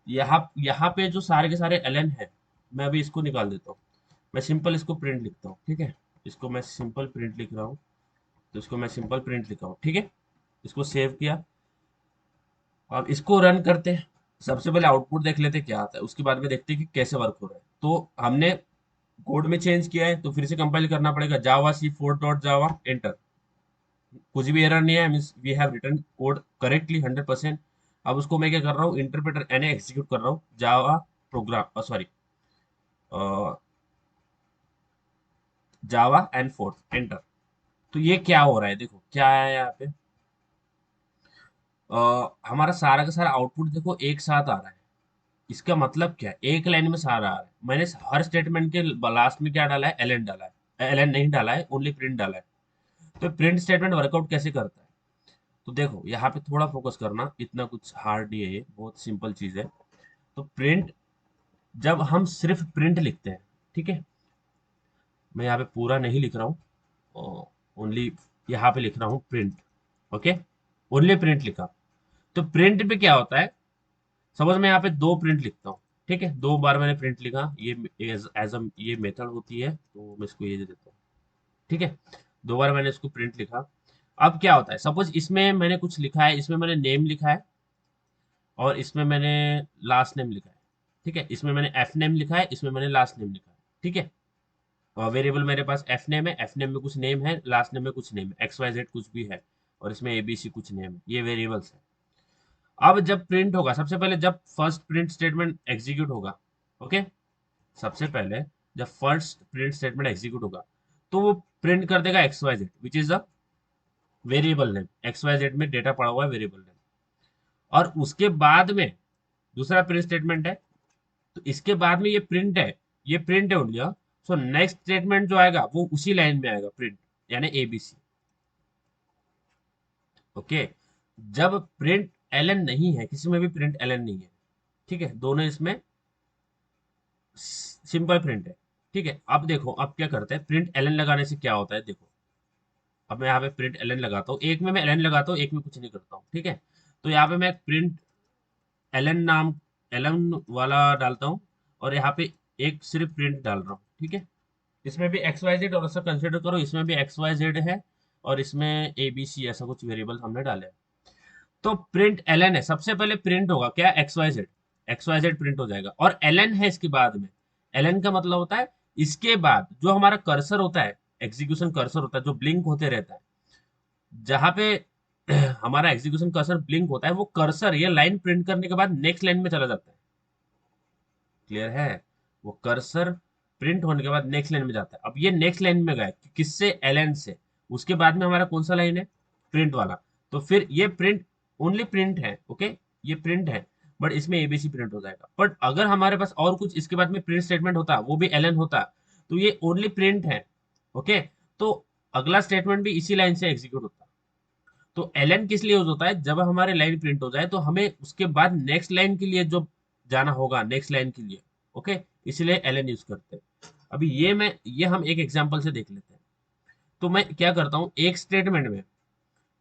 यहाँ पे जो सारे के सारे एलएन है, मैं अभी इसको निकाल देता हूँ, मैं सिंपल इसको प्रिंट लिखता हूँ. ठीक है, इसको मैं सिंपल प्रिंट लिख रहा हूँ, तो इसको मैं सिंपल प्रिंट लिखा हूँ. ठीक है, इसको सेव किया. अब इसको रन करते हैं, सबसे पहले आउटपुट देख लेते हैं क्या आता है, उसके बाद में देखते हैं कि कैसे वर्क हो रहा है. तो हमने कोड में चेंज किया है, तो फिर से कंपाइल करना पड़ेगा, जावा C4.java एंटर. कुछ भी एरर नहीं है, means we have written code correctly 100%. अब उसको मैं क्या कर रहा हूँ, इंटरप्रेटर यानी एग्जीक्यूट कर रहा हूँ, Java program, sorry, Java and fourth enter. तो ये क्या हो रहा है, देखो क्या है यहाँ पे, हमारा सारा का सारा आउटपुट देखो एक साथ आ रहा है. इसका मतलब क्या है, एक लाइन में सारा आ रहा है. मैंने हर स्टेटमेंट के लास्ट में क्या डाला है, एलएन डाला है, एलएन नहीं डाला है, ओनली प्रिंट डाला है. तो प्रिंट स्टेटमेंट वर्कआउट कैसे करता है, तो देखो यहाँ पे थोड़ा फोकस करना, इतना कुछ हार्ड नहीं है, ये बहुत सिंपल चीज है. तो प्रिंट, जब हम सिर्फ प्रिंट लिखते हैं, ठीक है, मैं यहाँ पे पूरा नहीं लिख रहा हूँ, ओनली यहाँ पे लिख रहा हूँ प्रिंट. ओके, ओनली प्रिंट लिखा. तो प्रिंट पे क्या होता है, सपोज मैं यहाँ पे दो प्रिंट लिखता हूँ, ठीक है, दो बार मैंने प्रिंट लिखा, ये एज ये मेथड होती है, तो मैं इसको ये दे देता हूँ. ठीक है, दो बार मैंने इसको प्रिंट लिखा, अब क्या होता है, सपोज इसमें मैंने कुछ लिखा है, इसमें मैंने नेम लिखा है और इसमें मैंने लास्ट नेम लिखा है, ठीक है, इसमें मैंने एफ नेम लिखा है, इसमें मैंने लास्ट नेम लिखा है, ठीक है। और वेरिएबल मेरे पास एफ नेम है, एफ नेम में कुछ नेम है, लास्ट नेम में कुछ नेम है, एक्स वाई जेड कुछ भी है, और इसमें एबीसी कुछ नेम है, ये वेरिएबल्स है। अब जब प्रिंट होगा, सबसे पहले जब फर्स्ट प्रिंट स्टेटमेंट एग्जीक्यूट होगा, ओके, सबसे पहले जब फर्स्ट प्रिंट स्टेटमेंट एग्जीक्यूट होगा तो वो प्रिंट कर देगा x y z which is a variable name, x y z में डेटा पड़ा हुआ है वेरिएबल नेम। और उसके बाद में दूसरा प्रिंट स्टेटमेंट है, तो इसके बाद में ये प्रिंट है, ये प्रिंट है ओनली। सो नेक्स्ट स्टेटमेंट जो आएगा वो उसी लाइन में आएगा, प्रिंट यानी एबीसी, ओके। जब प्रिंट एलन नहीं है, किसी में भी प्रिंट एलन नहीं है, ठीक है, दोनों इसमें सिंपल प्रिंट है, ठीक है। अब देखो, अब क्या करते हैं, प्रिंट एलन लगाने से क्या होता है, देखो अब मैं यहाँ पे प्रिंट एलन लगाता हूँ, एक में मैं एलन लगाता हूँ, एक में कुछ नहीं करता हूँ, ठीक है। तो यहाँ पे मैं प्रिंट एलन नाम, एलन वाला डालता हूँ, और यहाँ पे एक सिर्फ प्रिंट डाल रहा हूँ, ठीक है। इसमें भी एक्स वाई जेड, और ऐसा कंसिडर करो इसमें भी एक्स वाई जेड है, और इसमें ए बी सी ऐसा कुछ वेरिएबल हमने डाले हैं। तो प्रिंट एलन है, सबसे पहले प्रिंट होगा क्या, x y z, x y z print हो जाएगा, और एलन है इसके बाद में। एलन का मतलब होता है इसके बाद जो हमारा कर्सर होता है, एग्जीक्यूशन कर्सर होता है जो ब्लिंक होते रहता है, जहां पे हमारा एग्जीक्यूशन कर्सर ब्लिंक होता है, वो कर्सर ये लाइन प्रिंट करने के बाद नेक्स्ट लाइन में चला जाता है, क्लियर है। वो कर्सर प्रिंट होने के बाद नेक्स्ट लाइन में जाता है। अब ये नेक्स्ट लाइन में गए किससे, एलन से, उसके बाद में हमारा कौन सा लाइन है, प्रिंट वाला। तो फिर ये प्रिंट ओनली प्रिंट है, ओके, ये प्रिंट है, बट इसमें एबीसी प्रिंट हो जाएगा। बट अगर हमारे पास और कुछ इसके बाद में प्रिंट स्टेटमेंट होता, वो भी एलन होता, तो ये ओनली प्रिंट है, ओके। तो अगला स्टेटमेंट भी इसी लाइन से एग्जीक्यूट होता। तो एलन किस लिए यूज होता है, जब हमारे लाइन प्रिंट हो जाए तो हमें उसके बाद नेक्स्ट लाइन के लिए जो जाना होगा, नेक्स्ट लाइन के लिए, ओके, इसलिए एलन यूज करते हैं। अभी ये हम एक एग्जांपल से देख लेते हैं। तो मैं क्या करता हूँ, एक स्टेटमेंट में,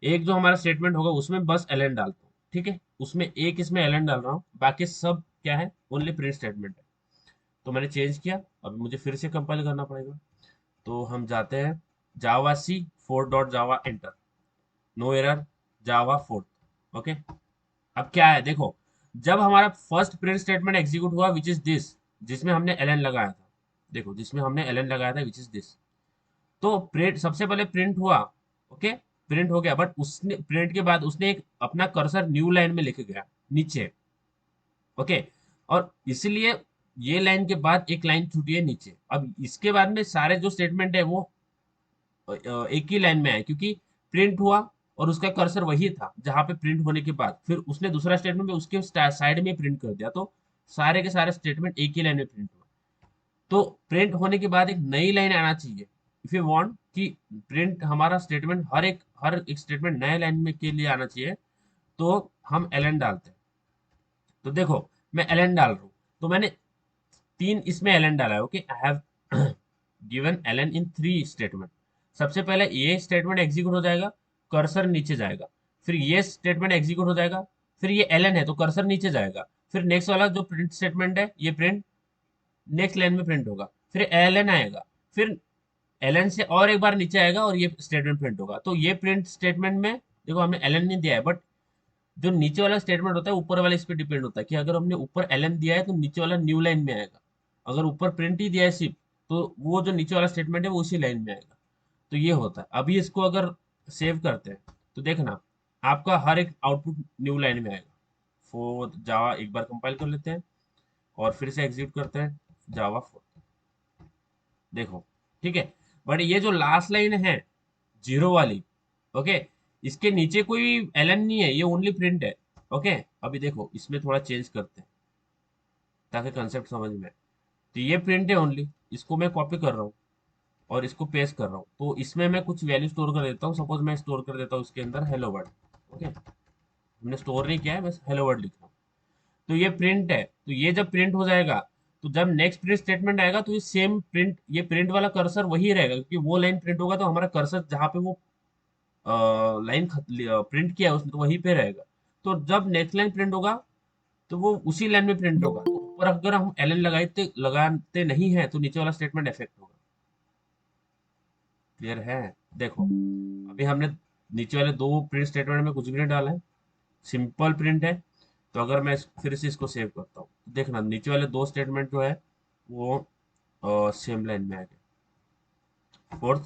एक जो हमारा स्टेटमेंट होगा उसमें बस एलन डालता हूँ, ठीक है, उसमें एक इसमें एलन डाल रहा हूँ, बाकी सब क्या है, ओनली प्रिंट स्टेटमेंट है। तो मैंने चेंज किया, अब मुझे फिर से कंपाइल करना पड़ेगा। तो हम जाते हैं जावा सी 4.java एंटर, नो एरर, जावा 4, ओके। अब क्या है, देखो जब हमारा फर्स्ट प्रिंट स्टेटमेंट एग्जीक्यूट हुआ विच इज दिस, जिसमें हमने एलन लगाया था, देखो जिसमें हमने एलन लगाया था विच इज दिस, तो प्रिंट सबसे पहले प्रिंट हुआ, ओके, प्रिंट हो गया, बट उसने प्रिंट के बाद उसने एक अपना कर्सर न्यू लाइन में लेके गया नीचे, ओके, और इसलिए ये लाइन के बाद एक लाइन छूटी है नीचे। अब इसके बाद में सारे जो स्टेटमेंट है वो एक ही लाइन में है, क्योंकि प्रिंट हुआ और उसका कर्सर वही था जहां पे प्रिंट होने के बाद फिर उसने दूसरा स्टेटमेंट में उसके साइड में प्रिंट कर दिया, तो सारे के सारे स्टेटमेंट एक ही लाइन में प्रिंट हुआ। तो प्रिंट होने के बाद एक नई लाइन आना चाहिए, इफ यू वांट कि प्रिंट हमारा स्टेटमेंट हर एक स्टेटमेंट नए लाइन में के लिए आना चाहिए, तो हम एलन डालते हैं। तो देखो मैं एलन डाल रहा हूँ, तो मैंने 3 इसमें एलन डाला है, okay, I have given LN in 3 statement. सबसे पहले ये स्टेटमेंट एग्जीक्यूट हो जाएगा, कर्सर नीचे जाएगा, फिर ये स्टेटमेंट एग्जीक्यूट हो जाएगा, फिर ये एलन है तो कर्सर नीचे जाएगा, फिर नेक्स्ट वाला जो प्रिंट स्टेटमेंट है ये प्रिंट नेक्स्ट लाइन में प्रिंट होगा, फिर एलन आएगा, फिर एलन से और एक बार नीचे आएगा और ये स्टेटमेंट प्रिंट होगा। तो ये प्रिंट स्टेटमेंट में देखो हमने एलन नहीं दिया है, बट जो नीचे वाला स्टेटमेंट होता है ऊपर वाले इस पर डिपेंड होता है कि अगर हमने ऊपर एलन दिया है तो नीचे वाला न्यू लाइन में आएगा, अगर ऊपर प्रिंट ही दिया है सिर्फ तो वो जो नीचे वाला स्टेटमेंट है वो उसी लाइन में आएगा। तो ये होता है। अभी इसको अगर सेव करते हैं तो देखना आपका हर एक आउटपुट न्यू लाइन में आएगा। फोर जावा एक बार कंपाइल कर लेते हैं और फिर से एग्जीक्यूट करते हैं जावा 4, देखो ठीक है। बट ये जो लास्ट लाइन है जीरो वाली, ओके, इसके नीचे कोई एलन नहीं है, ये ओनली प्रिंट है, ओके। अभी देखो इसमें थोड़ा चेंज करते हैं ताकि कंसेप्ट समझ में आए। तो ये प्रिंट है ओनली, इसको मैं कॉपी कर रहा हूँ और इसको पेस्ट कर रहा हूँ, तो इसमें मैं कुछ वैल्यू स्टोर कर देता हूँ। सपोज मैं स्टोर कर देता हूँ इसके अंदर हेलो वर्ड, ओके, हमने स्टोर नहीं किया है, बस हेलो वर्ड लिख रहा हूँ। तो ये प्रिंट है, तो ये जब प्रिंट हो जाएगा तो जब नेक्स्ट प्रिंट स्टेटमेंट आएगा तो ये सेम प्रिंट, ये प्रिंट वाला कर्सर वही रहेगा, क्योंकि वो लाइन प्रिंट होगा तो हमारा कर्सर जहाँ पे वो लाइन प्रिंट किया है उसने तो वहीं पे रहेगा। तो जब नेक्स्ट लाइन प्रिंट होगा तो वो उसी लाइन में प्रिंट होगा। तो ऊपर अगर हम एलन लगाते नहीं है तो नीचे वाला स्टेटमेंट इफेक्ट होगा। क्लियर है? देखो अभी हमने नीचे वाले दो प्रिंट स्टेटमेंट में कुछ भी नहीं डाला है, सिंपल प्रिंट है। तो अगर मैं फिर से इसको सेव करता हूँ तो देखना नीचे वाले दो स्टेटमेंट जो है वो सेम लाइन में आ गए। फोर्थ,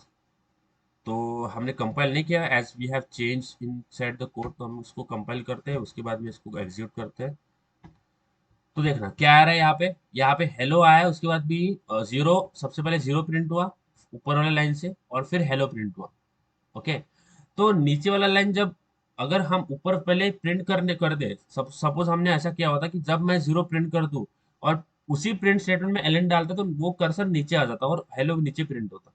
तो हमने कंपाइल नहीं किया, as we have change inside the code, तो हम इसको कंपाइल करते हैं, उसके बाद में इसको एग्जीक्यूट करते हैं। तो देखना क्या आ रहा है यहाँ पे हेलो आया है, उसके बाद भी जीरो, सबसे पहले जीरो प्रिंट हुआ ऊपर वाले लाइन से, और फिर हेलो प्रिंट हुआ। ओके, तो नीचे वाला लाइन जब, अगर हम ऊपर पहले प्रिंट करने कर दे, सपोज हमने ऐसा किया होता कि जब मैं जीरो प्रिंट कर दूं और उसी प्रिंट स्टेटमेंट में एलन डालता, तो वो कर्सर नीचे आ जाता और हेलो नीचे प्रिंट होता।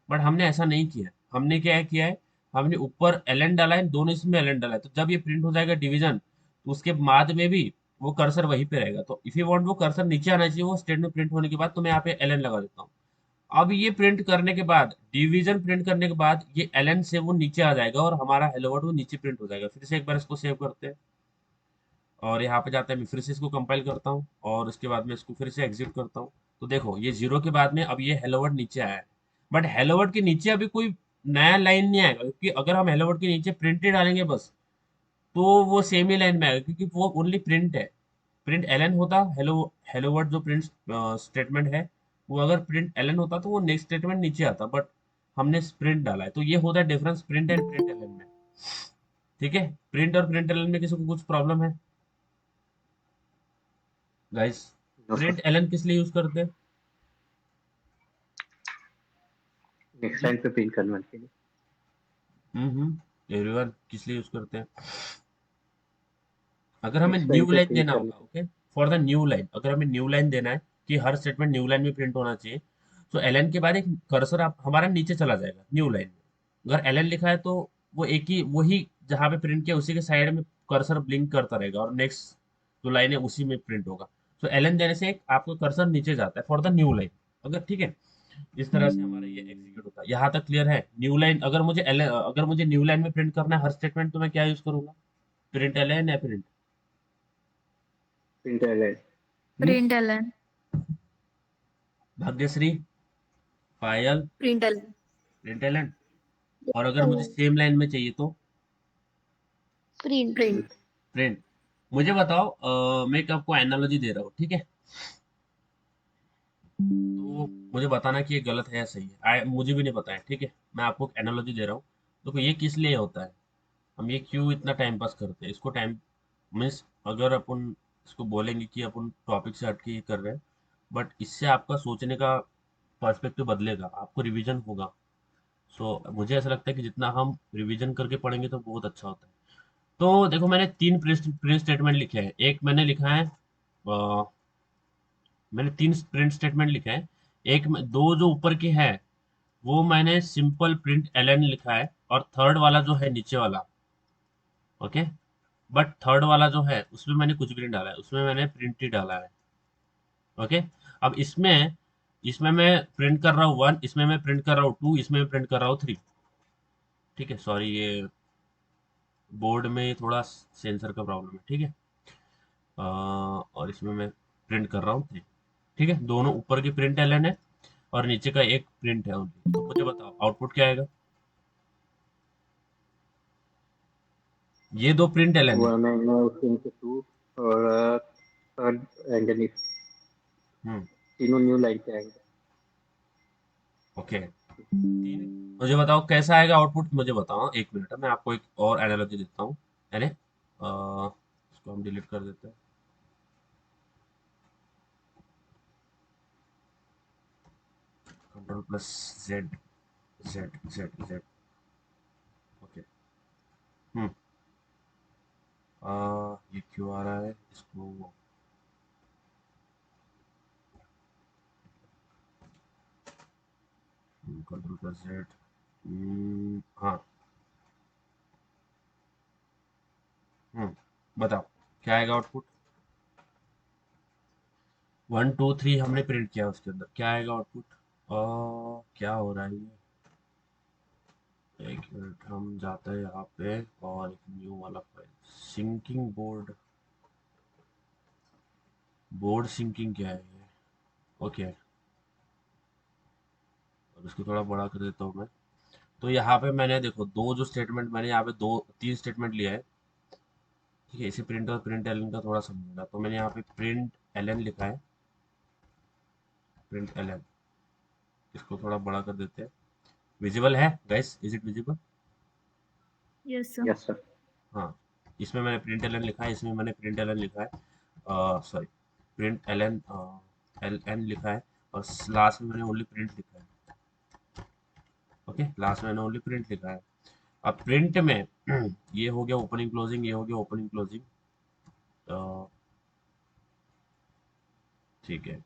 बट हमने ऐसा नहीं किया, हमने क्या किया है, हमने ऊपर एलन डाला है, दोनों इसमें एलन डाला है, तो जब ये प्रिंट हो जाएगा डिवीजन, तो उसके बाद में भी वो कर्सर वहीं पे रहेगा। तो इफ यू वांट वो कर्सर नीचे आना चाहिए वो स्टेटमेंट प्रिंट होने के बाद, तो मैं यहाँ पे एलन लगा देता हूँ। अब ये प्रिंट करने के बाद, डिवीजन प्रिंट करने के बाद, ये एलन से वो नीचे आ जाएगा और हमारा हेलो वर्ड वो नीचे प्रिंट हो जाएगा। फिर से एक बार इसको सेव करते हैं और यहाँ पे जाते हैं, मैं फिर से इसको कंपाइल करता हूँ और उसके बाद में इसको फिर से एग्जिट करता हूँ। तो देखो ये जीरो के बाद में अब ये हेलो वर्ड नीचे आया है, बट हेलो वर्ड के नीचे अभी कोई नया लाइन नहीं आएगा, क्योंकि अगर हम हेलो वर्ड के नीचे प्रिंटेड डालेंगे बस, तो वो सेम ही लाइन में आएगा, क्योंकि वो ओनली प्रिंट है। प्रिंट एलन होता, हेलो हेलो वर्ड जो प्रिंट स्टेटमेंट है, वो अगर प्रिंट एलन होता तो वो नेक्स्ट स्टेटमेंट नीचे आता, बट हमने प्रिंट डाला है, तो ये होता है difference print and print LN में। ठीक है, प्रिंट और प्रिंट एलन में किसी को कुछ प्रॉब्लम है guys? No sir, print LN किस लिए यूज करते हैं? नेक्स्ट लाइन पे प्रिंट करने के लिए। एवरीवन किस लिए यूज करते हैं? अगर हमें नेक्स्ट लाइन न्यू पे लाइन प्रिंट देना करने होगा, के okay, for the new line, अगर हमें न्यू लाइन देना है कि हर स्टेटमेंट न्यू लाइन में प्रिंट होना चाहिए, तो एलन के बाद एक कर्सर आप हमारा नीचे चला जाएगा न्यू लाइन में। अगर एलन लिखा है तो वो एक ही वही जहाँ पे प्रिंट किया उसी के साइड में कर्सर ब्लिंक करता रहेगा और नेक्स्ट जो लाइन है उसी में प्रिंट होगा। तो एलन देने से एक आपका कर्सर नीचे जाता है फॉर द न्यू लाइन। अगर ठीक है, इस तरह से हमारा ये एग्जीक्यूट होता है। यहाँ तक क्लियर है? न्यू लाइन, अगर मुझे न्यू लाइन में प्रिंट करना है हर स्टेटमेंट, तो मैं क्या यूज करूंगा? प्रिंट एलन या print? Println. Print ln. Bhagyashree, Payal, Print ln. Println. और अगर मुझे सेम लाइन में चाहिए तो Print. Print. प्रिंट। मुझे बताओ, मैं एक आपको एनालॉजी दे रहा हूँ, ठीक है, तो मुझे बताना कि ये गलत है या सही है। मुझे भी नहीं पता है, ठीक है, मैं आपको एनालॉजी दे रहा हूँ। देखो ये किस लिए होता है, हम ये क्यों इतना टाइम पास करते हैं इसको, टाइम मीन्स अगर अपन इसको बोलेंगे कि अपन टॉपिक से हटके ये कर रहे हैं, बट इससे आपका सोचने का पर्सपेक्टिव बदलेगा, आपको रिवीजन होगा। सो मुझे ऐसा लगता है कि जितना हम रिवीजन करके पढ़ेंगे तो बहुत अच्छा होता है। तो देखो मैंने तीन प्रिंट स्टेटमेंट लिखे हैं। एक मैंने लिखा है, मैंने तीन प्रिंट स्टेटमेंट लिखे हैं। दो जो ऊपर के हैं वो मैंने सिंपल प्रिंट एलन लिखा है, और थर्ड वाला जो है नीचे वाला, ओके, बट थर्ड वाला जो है उसमें मैंने कुछ भी नहीं डाला है, उसमें मैंने प्रिंट ही डाला है। ओके, अब इसमें इसमें मैं प्रिंट कर रहा हूँ वन, इसमें मैं प्रिंट कर रहा हूँ टू, इसमें मैं प्रिंट कर रहा हूँ थ्री। ठीक है, सॉरी ये बोर्ड में थोड़ा सेंसर का प्रॉब्लम है, ठीक है। और इसमें मैं प्रिंट कर रहा हूँ थ्री। ठीक है, दोनों ऊपर की प्रिंट एलन है और नीचे का एक प्रिंट है ओनली। तो मुझे बताओ आउटपुट क्या आएगा? ये दो प्रिंट एलन है। वन एंड इनटू टू और थर्ड एंड हम्म, तीनों न्यू लाइन पे आएंगे। ओके, तीन। मुझे बताओ कैसा आएगा आउटपुट, मुझे बताओ, एक मिनट है, मैं आपको एक और एनालॉजी देता हूँ। अरे इसको हम डिलीट कर देते हैं। Control plus Z, Z Z Z. Okay, hmm, ये क्यों आ रहा है इसको? कंट्रोल प्लस जेड, हाँ, बताओ क्या आएगा आउटपुट? वन टू थ्री हमने प्रिंट किया, उसके अंदर क्या आएगा आउटपुट? क्या हो रहा है ये? एक मिनट, हम जाते हैं यहाँ पे और एक न्यू वाला file, syncing board, board syncing क्या है ये? ओके, और इसको थोड़ा बड़ा कर देता हूँ मैं। तो यहाँ पे मैंने देखो दो जो स्टेटमेंट मैंने यहाँ पे दो तीन स्टेटमेंट लिया है, ठीक है। इसे प्रिंट और प्रिंट एलन का थोड़ा समझूंगा, तो मैंने यहाँ पे प्रिंट एलन लिखा है, प्रिंट एलन। इसको थोड़ा बड़ा कर देते हैं। विजिबल है guys, is it visible? Yes, sir. Yes sir. हाँ, इसमें मैंने प्रिंट एलन लिखा है, इसमें मैंने प्रिंट एलन लिखा है, sorry print LN L N लिखा है, और लास्ट में मैंने ओनली प्रिंट लिखा है। ओके, लास्ट में मैंने ओनली प्रिंट लिखा है। अब प्रिंट में ये हो गया ओपनिंग क्लोजिंग, ये हो गया ओपनिंग क्लोजिंग, ठीक है।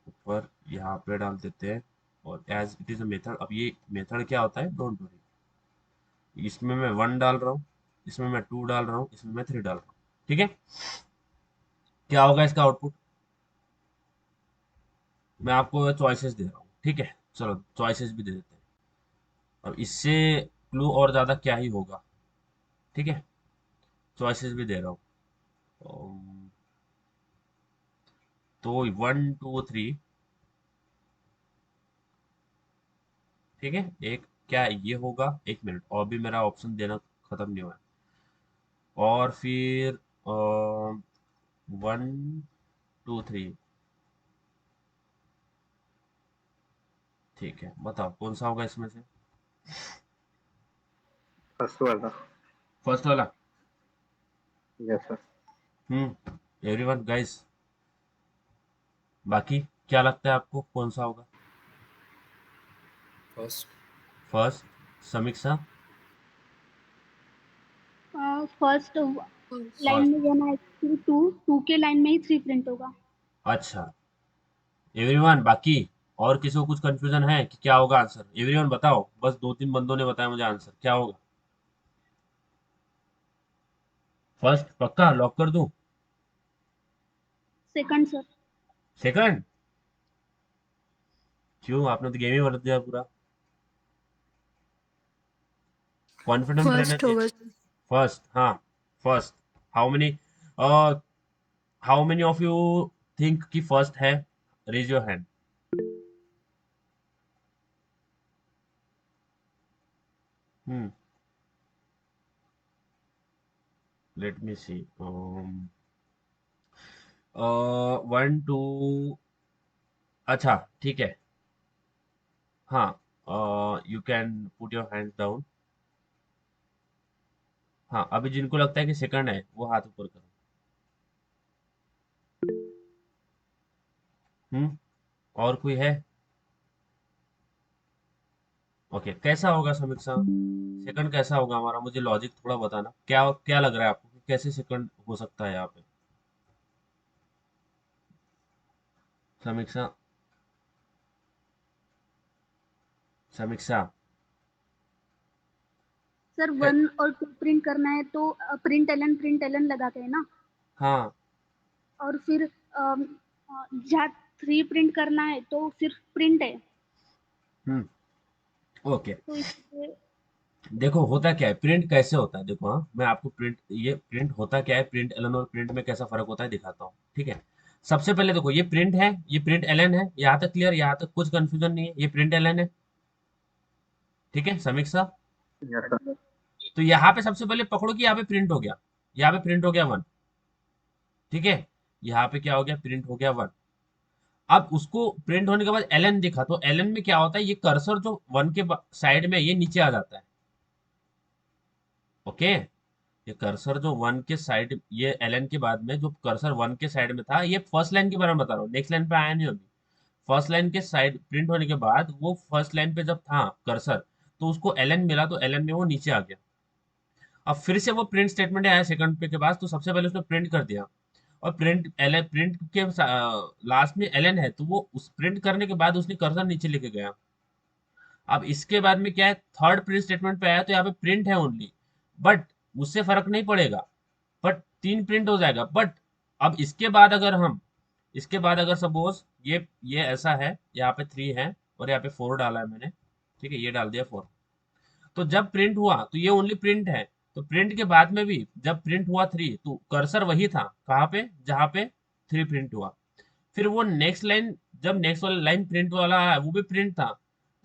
ऊपर यहाँ पे डाल देते हैं, और as it is a method. अब ये मेथड क्या होता है, डोंट वरी। इसमें मैं 1 डाल रहा हूँ, इसमें मैं 2 डाल रहा हूँ, इसमें मैं 3 डाल रहा हूँ, ठीक है। क्या होगा इसका आउटपुट, मैं आपको चॉइसेस दे रहा हूँ, ठीक है। चलो चॉइसेस भी दे देते हैं। अब इससे क्लू और ज्यादा क्या ही होगा, ठीक है। चॉइसेस भी दे रहा हूँ। तो 1 2 3, ठीक है। एक क्या ये होगा, 1 मिनट और भी मेरा ऑप्शन देना खत्म नहीं हुआ है। और फिर 1 2 3, ठीक है। बताओ कौन सा होगा इसमें से, फर्स्ट वाला। फर्स्ट वाला। Yes sir. एवरीवन गाइस, बाकी क्या लगता है आपको कौन सा होगा? फर्स्ट। फर्स्ट, समीक्षा। फर्स्ट लाइन फर्स्ट, में 1 है, फिर 2 के लाइन में ही 3 प्रिंट होगा। अच्छा। एवरीवन बाकी और किसी को कुछ कंफ्यूजन है कि क्या होगा आंसर? एवरीवन बताओ, बस 2 3 बंदों ने बताया मुझे आंसर क्या होगा। फर्स्ट पक्का लॉक कर दूं? Second sir. सेकंड? क्यों, आपने तो गेम ही बदल दिया पूरा। कॉन्फिडेंट रहना First चाहिए। होगा। फर्स्ट, हाँ first. How many how many of you think कि फर्स्ट है? Raise your hand. Hmm, let me see. 1 2, अच्छा ठीक है। हाँ, you can put your hand down. हाँ, अभी जिनको लगता है कि सेकंड है वो हाथ ऊपर करो। और कोई है? ओके, कैसा होगा समीक्षा, सेकंड कैसा होगा हमारा? मुझे लॉजिक थोड़ा बताना, क्या क्या लग रहा है आपको कि कैसे सेकंड हो सकता है यहाँ पे? समीक्षा, समीक्षा। सर कै- 1 और 2 प्रिंट करना है तो प्रिंट एलन लगा के है ना। हाँ। और फिर जहाँ 3 प्रिंट करना है तो सिर्फ प्रिंट है, हम्म, ओके। तो इससे देखो होता क्या है, प्रिंट कैसे होता है, देखो हाँ, मैं आपको प्रिंट, ये प्रिंट होता क्या है, प्रिंट एलन और प्रिंट में कैसा फर्क होता है दिखाता हूँ, ठीक है। सबसे पहले देखो, ये प्रिंट है, ये प्रिंट एलन है, यहाँ तक क्लियर, यहाँ तक कुछ कंफ्यूजन नहीं है, ये प्रिंट एलन है, ठीक है समीक्षा। Yes sir. तो यहाँ पे सबसे पहले पकड़ो कि यहाँ पे प्रिंट हो गया, यहाँ पे प्रिंट हो गया 1, ठीक है। यहाँ पे क्या हो गया, प्रिंट हो गया 1। अब उसको प्रिंट होने के बाद एलन दिखा, तो एलन में क्या होता है, ये कर्सर जो 1 के साइड में ये नीचे आ जाता है, ओके। ये कर्सर जो 1 के साइड, ये एलन के बाद में जो कर्सर 1 के साइड में था, ये फर्स्ट लाइन के बारे में बता रहा हूँ, नेक्स्ट लाइन पे आया नहीं अभी। फर्स्ट लाइन के साइड प्रिंट होने के बाद वो फर्स्ट लाइन पे जब था कर्सर, तो उसको एलन मिला, तो एलन में वो नीचे आ गया। अब फिर से वो प्रिंट स्टेटमेंट आया सेकंड पे के पास, तो सबसे पहले उसने प्रिंट कर दिया, और प्रिंट एलन, प्रिंट के लास्ट में एलन है, तो वो उस प्रिंट करने के बाद उसने कर्सर नीचे लेके गया। अब इसके बाद में क्या है, थर्ड प्रिंट स्टेटमेंट पे आया, तो यहाँ पे प्रिंट है ओनली, बट उससे फर्क नहीं पड़ेगा, बट 3 प्रिंट हो जाएगा। बट अब इसके बाद अगर हम, इसके बाद अगर सपोज ये ऐसा है, यहाँ पे 3 है और यहाँ पे 4 डाला है मैंने, ठीक है, ये डाल दिया 4। तो जब प्रिंट हुआ तो ये ओनली प्रिंट है, तो प्रिंट के बाद में भी जब प्रिंट हुआ 3, तो कर्सर वही था कहाँ पे, जहाँ पे 3 प्रिंट हुआ। फिर वो नेक्स्ट लाइन जब नेक्स्ट वाला लाइन प्रिंट वाला आया वो भी प्रिंट था,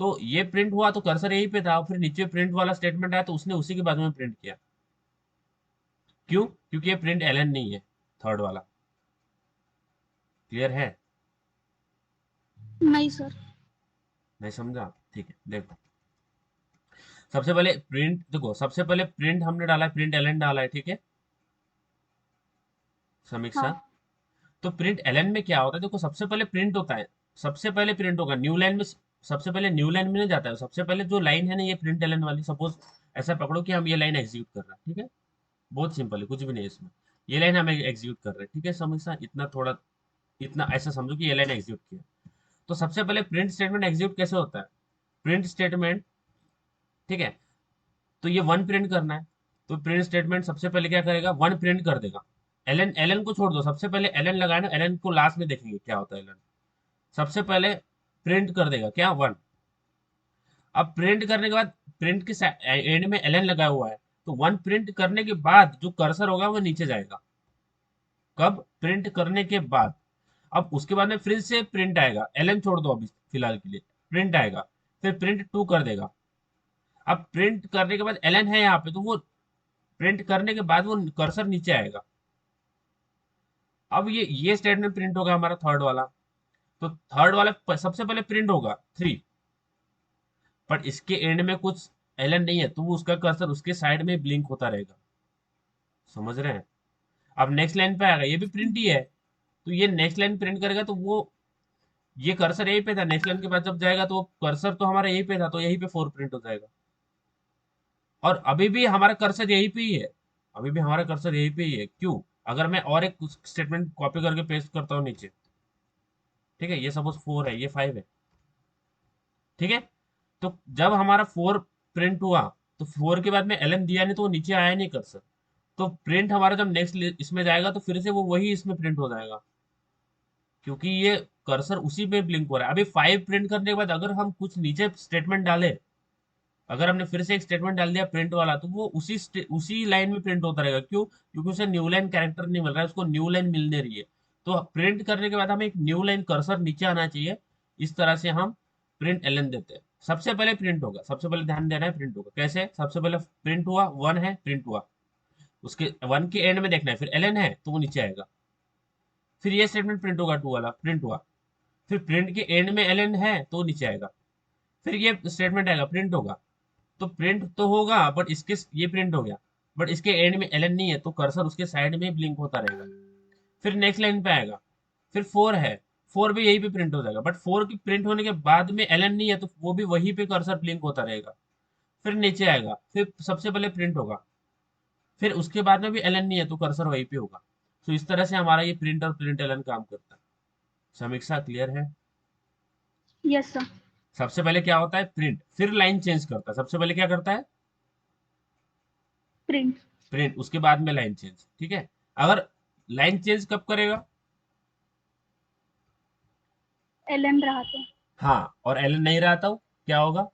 तो ये प्रिंट हुआ तो कर्सर यहीं पे था, फिर नीचे प्रिंट वाला स्टेटमेंट आया तो उसने उसी के बाद में प्रिंट किया। क्यों? क्योंकि ये प्रिंट एलन नहीं है, थर्ड वाला। क्लियर है? नहीं सर। नहीं समझा? ठीक है, देखो सबसे पहले प्रिंट, देखो सबसे पहले प्रिंट हमने डाला है, प्रिंट एलन डाला है, ठीक है समीक्षा। हाँ तो प्रिंट एलन में क्या होता है, देखो सबसे पहले प्रिंट होता है, सबसे पहले प्रिंट होगा न्यू लाइन में, सबसे पहले न्यू लाइन में नहीं जाता है, सबसे पहले जो लाइन है ना ये प्रिंट एलन वाली, सपोज ऐसा पकड़ो कि हम ये लाइन एग्जीक्यूट कर रहे हैं, ठीक है, बहुत सिंपल है, कुछ भी नहीं है इसमें, ये लाइन हम एग्जीक्यूट कर रहे हैं, ठीक है समीक्षा, इतना थोड़ा, इतना ऐसा समझो कि ये लाइन एग्जीक्यूट किया। तो सबसे पहले प्रिंट स्टेटमेंट एग्जीक्यूट कैसे होता है, प्रिंट स्टेटमेंट, ठीक है, तो ये वन प्रिंट करना है, तो प्रिंट स्टेटमेंट सबसे पहले क्या करेगा, वन प्रिंट कर देगा। एलन, एलन को छोड़ दो, सबसे पहले एलन लगाए ना, एलन को लास्ट में देखेंगे क्या होता है एलन। सबसे पहले प्रिंट कर देगा क्या, वन। अब प्रिंट करने के बाद प्रिंट के एंड में एलन लगा हुआ है, तो वन प्रिंट करने के बाद जो कर्सर होगा वो नीचे जाएगा। कब? प्रिंट करने के बाद। अब उसके बाद में फिर से प्रिंट आएगा, एलन छोड़ दो अभी फिलहाल के लिए, प्रिंट आएगा, फिर प्रिंट टू कर देगा। अब प्रिंट करने के बाद एलन है यहाँ पे, तो वो प्रिंट करने के बाद वो कर्सर नीचे आएगा। अब ये स्टेटमेंट प्रिंट होगा हमारा थर्ड वाला, तो थर्ड वाला सबसे पहले प्रिंट होगा थ्री, बट इसके एंड में कुछ एलन नहीं है, तो वो उसका कर्सर उसके साइड में ब्लिंक होता रहेगा। समझ रहे हैं? अब नेक्स्ट लाइन पे आएगा, ये भी प्रिंट ही है, तो ये नेक्स्ट लाइन प्रिंट करेगा, तो वो ये कर्सर यहीं पे था, नेक्स्ट लाइन के बाद जब जाएगा तो कर्सर तो हमारा यहीं पे था, तो यहीं पे फोर प्रिंट हो जाएगा। और अभी भी हमारा कर्सर यहीं पे ही है, अभी भी हमारा कर्सर यहीं पे ही है। क्यों? अगर मैं और एक स्टेटमेंट कॉपी करके पेस्ट करता हूँ नीचे, ठीक है, ये सपोज फोर है, ये फाइव है, ठीक है, तो जब हमारा फोर प्रिंट हुआ, तो फोर के बाद में एलन दिया नहीं, तो वो नीचे आया नहीं कर्सर, तो प्रिंट हमारा जब नेक्स्ट इसमें जाएगा तो फिर से वो वही इसमें प्रिंट हो जाएगा, क्योंकि ये कर्सर उसी पे ब्लिंक हो रहा है। अभी फाइव प्रिंट करने के बाद अगर हम कुछ नीचे स्टेटमेंट डाले, अगर हमने फिर से एक स्टेटमेंट डाल दिया प्रिंट वाला, तो वो उसी लाइन में प्रिंट होता रहेगा। क्यों? क्योंकि उसे न्यू लाइन कैरेक्टर नहीं मिल रहा है, उसको न्यू लाइन मिलने रही है। तो प्रिंट करने के बाद हमें एक न्यू लाइन कर्सर नीचे आना चाहिए, इस तरह से हम प्रिंट एलन देते हैं। सबसे पहले प्रिंट होगा, सबसे पहले ध्यान देना है, प्रिंट होगा कैसे, सबसे पहले प्रिंट हुआ, वन है प्रिंट हुआ, उसके वन के एंड में देखना है, फिर एलन है तो वो नीचे आएगा, फिर ये स्टेटमेंट प्रिंट होगा, टू वाला प्रिंट हुआ, फिर प्रिंट के एंड में एलन है तो वो नीचे आएगा, फिर ये स्टेटमेंट आएगा, प्रिंट होगा, तो प्रिंट तो होगा बट इसके, ये प्रिंट हो गया, बट इसके एंड में एलन नहीं है, तो कर्सर उसके साइड में ब्लिंक होता रहेगा। फिर नेक्स्ट लाइन पे आएगा, फिर फोर है, फोर भी यही पे प्रिंट हो जाएगा, बट फोर की प्रिंट होने के बाद में एलन नहीं है, तो वो भी वहीं पे कर्सर ब्लिंक होता रहेगा। फिर नीचे आएगा, फिर सबसे पहले प्रिंट होगा, फिर उसके बाद में भी एलन नहीं है, तो कर्सर वहीं पे होगा। तो इस तरह से हमारा ये प्रिंट और प्रिंट एलन काम करता है। समीक्षा क्लियर है? Yes sir. सबसे पहले क्या होता है, प्रिंट, फिर लाइन चेंज करता है, सबसे पहले क्या करता है, प्रिंट। प्रिंट, उसके बाद में लाइन चेंज, ठीक है। अगर लाइन चेंज कब करेगा, एलन रहा तो। हाँ, और एलन नहीं रहा तो क्या होगा,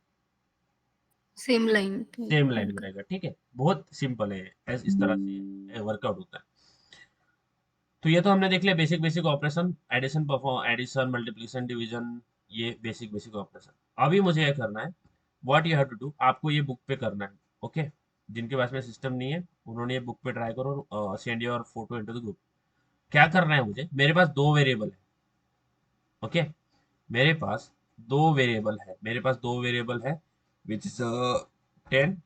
सेम लाइन सेम लाइन में रहेगा, ठीक है, बहुत सिंपल है, इस तरह से वर्कआउट होता है। तो ये तो हमने देख लिया basic basic operation, addition, perform, addition, multiplication, division, ये बेसिक बेसिक ऑपरेशन। अभी मुझे ये करना है, what you have to do, आपको ये बुक पे करना है, ओके। जिनके पास में सिस्टम नहीं है उन्होंने ये बुक पे ट्राई करो, send your photo into the group. क्या करना है मुझे, मेरे पास दो वेरिएबल है, ओके, मेरे पास दो वेरिएबल है, मेरे पास दो वेरिएबल है, which is 10,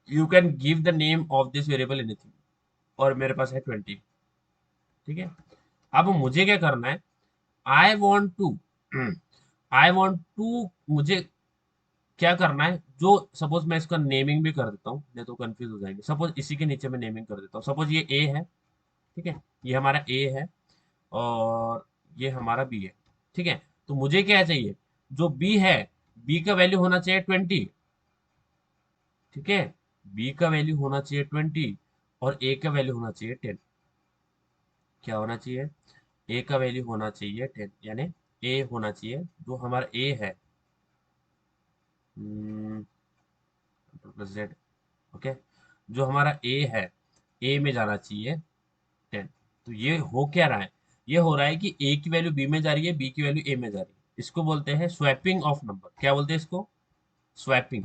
you can give the name of this variable anything, और मेरे पास है 20, ठीक है। अब मुझे क्या करना है, I want to I want to मुझे क्या करना है, जो सपोज मैं इसका नेमिंग भी कर देता हूँ, नहीं तो कंफ्यूज हो जाएंगे। सपोज इसी के नीचे मैं नेमिंग कर देता हूँ, सपोज ये ए है, ठीक है, ये हमारा ए है, और ये हमारा बी है, ठीक है। तो मुझे क्या चाहिए, जो बी है, बी का वैल्यू होना चाहिए 20, ठीक है, बी का वैल्यू होना चाहिए 20, और ए का वैल्यू होना चाहिए 10। क्या होना चाहिए, ए का वैल्यू होना चाहिए 10, यानी ए होना चाहिए, जो हमारा ए है, जेड, ओके, जो हमारा ए है, ए में जाना चाहिए 10। तो ये हो क्या रहा है, ये हो रहा है कि ए की वैल्यू बी में जा रही है, बी की वैल्यू ए में जा रही है। इसको बोलते हैं स्वैपिंग ऑफ नंबर। क्या बोलते हैं इसको? स्वैपिंग।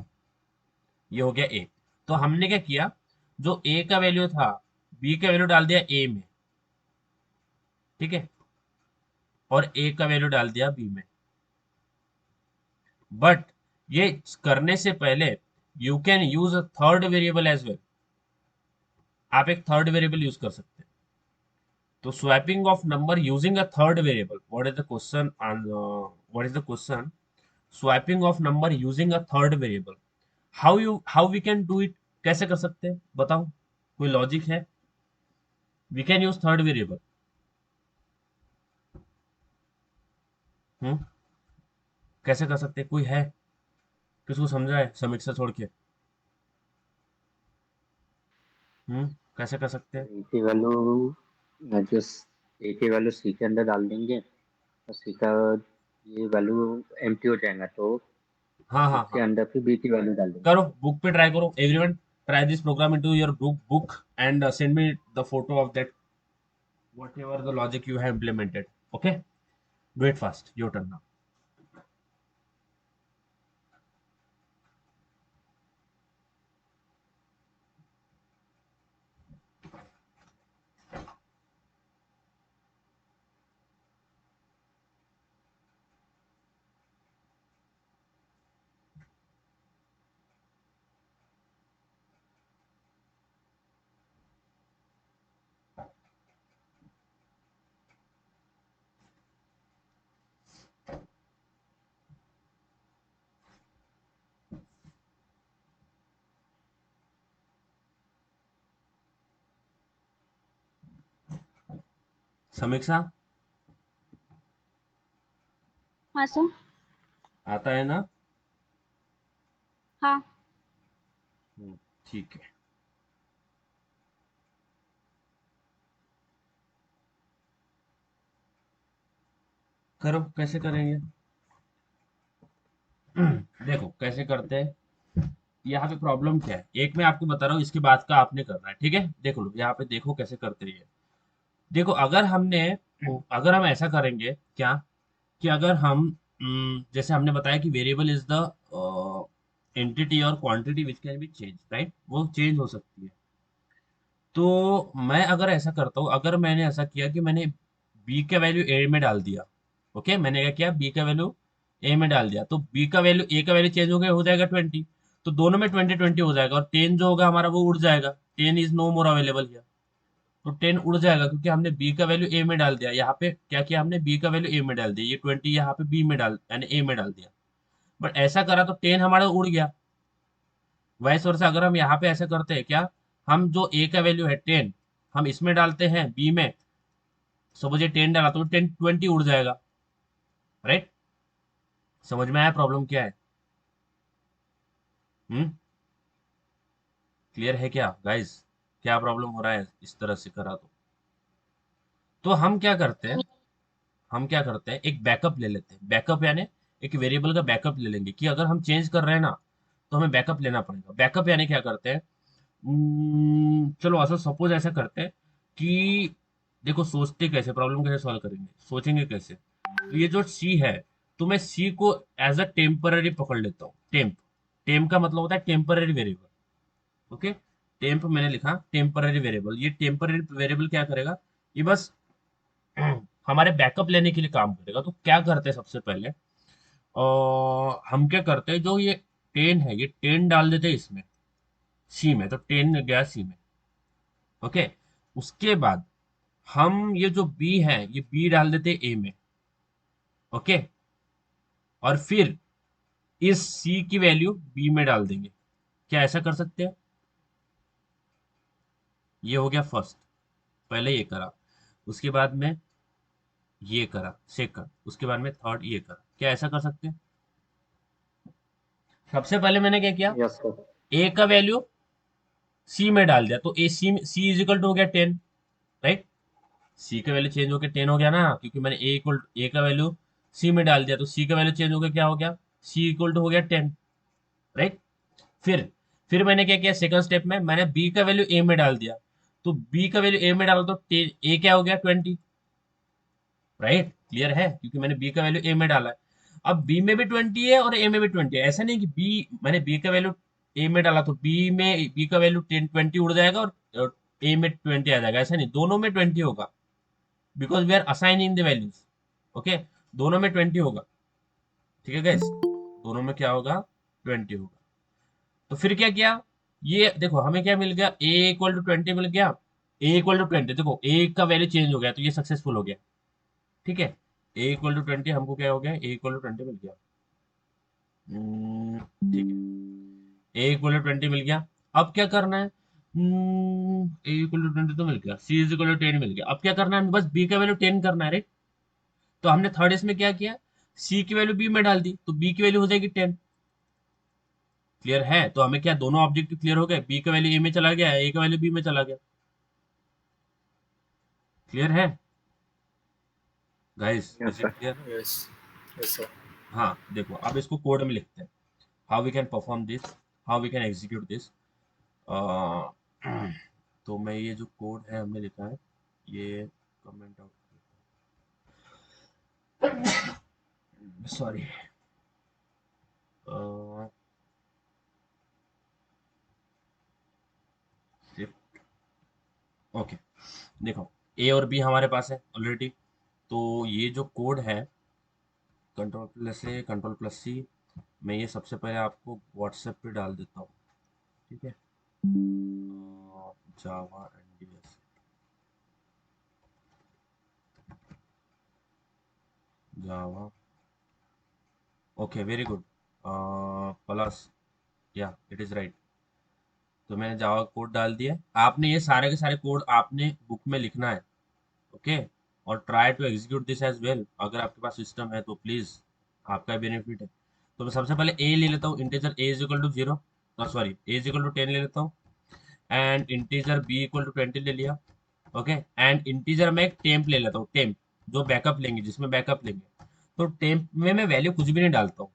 ये हो गया ए। तो हमने क्या किया, जो ए का वैल्यू था बी का वैल्यू डाल दिया ए में, ठीक है, और ए का वैल्यू डाल दिया बी में। बट ये करने से पहले you can use a third variable as well. आप एक थर्ड वेरिएबल यूज कर सकते हैं। तो swapping of number using a third variable, what is the question, what is the question? Swapping of number using a third variable, how we can do it? कैसे कर सकते हैं बताओ, कोई लॉजिक है? We can use third variable. Hmm, कैसे कर सकते हैं? कोई है किसको समझा है समीक्षा छोड़ के? कैसे कर सकते हैं? ए की वैल्यू जो ए की वैल्यू सी के अंदर डाल देंगे, और सी का ये वैल्यू एम्प्टी हो जाएगा, तो हाँ हाँ उसके हाँ, अंदर फिर बी की वैल्यू डाल देंगे। करो, बुक पे ट्राई करो everyone. Try this programme into your book and send me the photo of that whatever the logic you have implemented. Okay, do it fast. Your turn now. समीक्षा, हाँ sir. आता है ना? हाँ। ठीक है। करो, कैसे करेंगे? देखो कैसे करते हैं। यहाँ पे प्रॉब्लम क्या है, एक मैं आपको बता रहा हूँ, इसके बाद का आपने करना है, ठीक है? देखो लो यहाँ पे, देखो कैसे करते हैं। देखो अगर हम ऐसा करेंगे क्या, कि अगर हम जैसे हमने बताया कि वेरिएबल इज द एंटिटी और quantity which can be change, right? वो चेंज हो सकती है। तो मैं अगर ऐसा करता हूँ, अगर मैंने ऐसा किया कि मैंने बी का वैल्यू ए में डाल दिया, ओके, मैंने क्या किया, बी का वैल्यू ए में डाल दिया, तो बी का वैल्यू ए का वैल्यू चेंज हो जाएगा 20। तो दोनों में 20 20 हो जाएगा, और 10 जो होगा हमारा वो उड़ जाएगा। 10 is no more available here. तो 10 उड़ जाएगा, क्योंकि हमने बी का वैल्यू ए में डाल दिया। यहाँ पे क्या किया हमने, बी का वैल्यू ए में डाल दिया, ये 20 यहाँ पे बी में डाल यानी ए में डाल दिया। बट ऐसा करा तो 10 हमारा उड़ गया। वैसे वर्षा अगर हम यहाँ पे ऐसा करते हैं क्या, हम जो ए का वैल्यू है 10 हम इसमें डालते हैं बी में, सपोज ये 10 डाला तो 10 20 उड़ जाएगा, राइट? समझ में आया प्रॉब्लम क्या है? हम्म, क्लियर है क्या गाइस? क्या प्रॉब्लम हो रहा है इस तरह से करा तो हम क्या करते हैं, हम क्या करते हैं, एक बैकअप ले लेते हैं। बैकअप यानी एक वेरिएबल का बैकअप ले लेंगे, कि अगर हम चेंज कर रहे हैं ना तो हमें बैकअप लेना पड़ेगा। बैकअप यानी क्या करते हैं, चलो ऐसा सपोज ऐसा करते हैं कि देखो सोचते कैसे, प्रॉब्लम कैसे सॉल्व करेंगे, सोचेंगे कैसे। तो ये जो सी है, तो मैं सी को एज अ टेम्पररी पकड़ लेता हूँ। टेम्प, टेम्प का मतलब होता है टेम्पररी वेरिएबल। ओके, टेम्प मैंने लिखा टेम्पररी वेरिएबल। ये टेम्पररी वेरिएबल क्या करेगा, ये बस हमारे बैकअप लेने के लिए काम करेगा। तो क्या करते हैं सबसे पहले, हम क्या करते हैं, जो ये 10 है ये 10 डाल देते हैं इसमें सी में, तो 10 गया सी में। ओके, उसके बाद हम ये जो बी है ये बी डाल देते ए में। ओके, और फिर इस सी की वैल्यू बी में डाल देंगे। क्या ऐसा कर सकते हैं? ये हो गया फर्स्ट, पहले ये करा, उसके बाद में ये करा सेकंड, उसके बाद में थर्ड ये करा। क्या ऐसा कर सकते हैं? सबसे पहले मैंने क्या किया, यस सर। ए का वैल्यू सी में डाल दिया, तो ए सी इज इक्वल टू हो गया 10, राइट? सी का वैल्यू चेंज होकर 10 हो गया ना, क्योंकि मैंने ए का वैल्यू सी में डाल दिया, तो सी का वैल्यू चेंज होकर क्या हो गया, सी इक्वल टू हो गया 10, राइट? फिर फिर मैंने क्या किया, सेकंड स्टेप में मैंने बी का वैल्यू ए में डाल दिया, तो बी का वैल्यू ए में डाला तो ए क्या हो गया 20, राइट, क्लियर है, क्योंकि मैंने बी का वैल्यू ए में डाला है। अब बी में भी 20 है और ए में भी 20 है, ऐसा नहीं कि मैंने बी का वैल्यू ए में डाला तो बी का वैल्यू 20 उड़ जाएगा और ए में 20 आ जाएगा, ऐसा नहीं, दोनों में 20 होगा, because we are assigning the values. Okay, दोनों में 20 होगा, ठीक है गाइस, दोनों में क्या होगा, 20 होगा। तो फिर क्या किया, ये देखो हमें क्या मिल गया, a इक्वल टू 20 मिल गया, a इक्वल टू 20, देखो a का वैल्यू चेंज हो गया तो ये सक्सेसफुल हो गया, ठीक है। a इक्वल टू 20 हमको क्या हो गया, a इक्वल टू 20 मिल गया, ठीक है, a इक्वल टू 20 मिल गया। अब क्या करना है, a इक्वल टू 20 तो मिल गया, c इज इक्वल टू 10 मिल गया। अब क्या करना है, हमें बस b का वैल्यू 10 करना है, राइट। तो हमने थर्ड इसमें क्या किया, c की वैल्यू b में डाल दी, तो b की वैल्यू हो जाएगी 10, क्लियर है। तो हमें क्या, दोनों ऑब्जेक्टिव क्लियर हो गए, बी का वैल्यू ए में चला गया, ए का वैल्यू बी में चला गया, क्लियर है guys, Yes, is it sir. Clear. Yes. Yes, sir. हाँ देखो, अब इसको कोड में लिखते हैं, how we can perform this, how we can execute this. तो मैं ये जो कोड है हमने लिखा है, ये कमेंट आउट, सॉरी, ओके, देखो ए और बी हमारे पास है ऑलरेडी, तो ये जो कोड है कंट्रोल प्लस ए कंट्रोल प्लस सी, मैं ये सबसे पहले आपको व्हाट्सएप पे डाल देता हूँ, ठीक है, जावा एनडीएस, जावा, ओके वेरी गुड, प्लस, या इट इज राइट। तो मैंने जावा कोड डाल दिया, आपने ये सारे के सारे कोड आपने बुक में लिखना है, ओके, और try to execute this as well. अगर आपके पास सिस्टम है तो प्लीज, आपका बेनिफिट है। तो मैं सबसे पहले ए ले लेता हूँ, integer a is equal to 0, sorry a is equal to 10 ले लेता हूँ, and integer b equal to 20 ले लिया, ओके, एंड इंटीजर में एक टेम्प ले लेता हूँ, टेम्प जो बैकअप लेंगे, जिसमें बैकअप लेंगे, तो टेम्प में मैं वैल्यू कुछ भी नहीं डालता हूँ,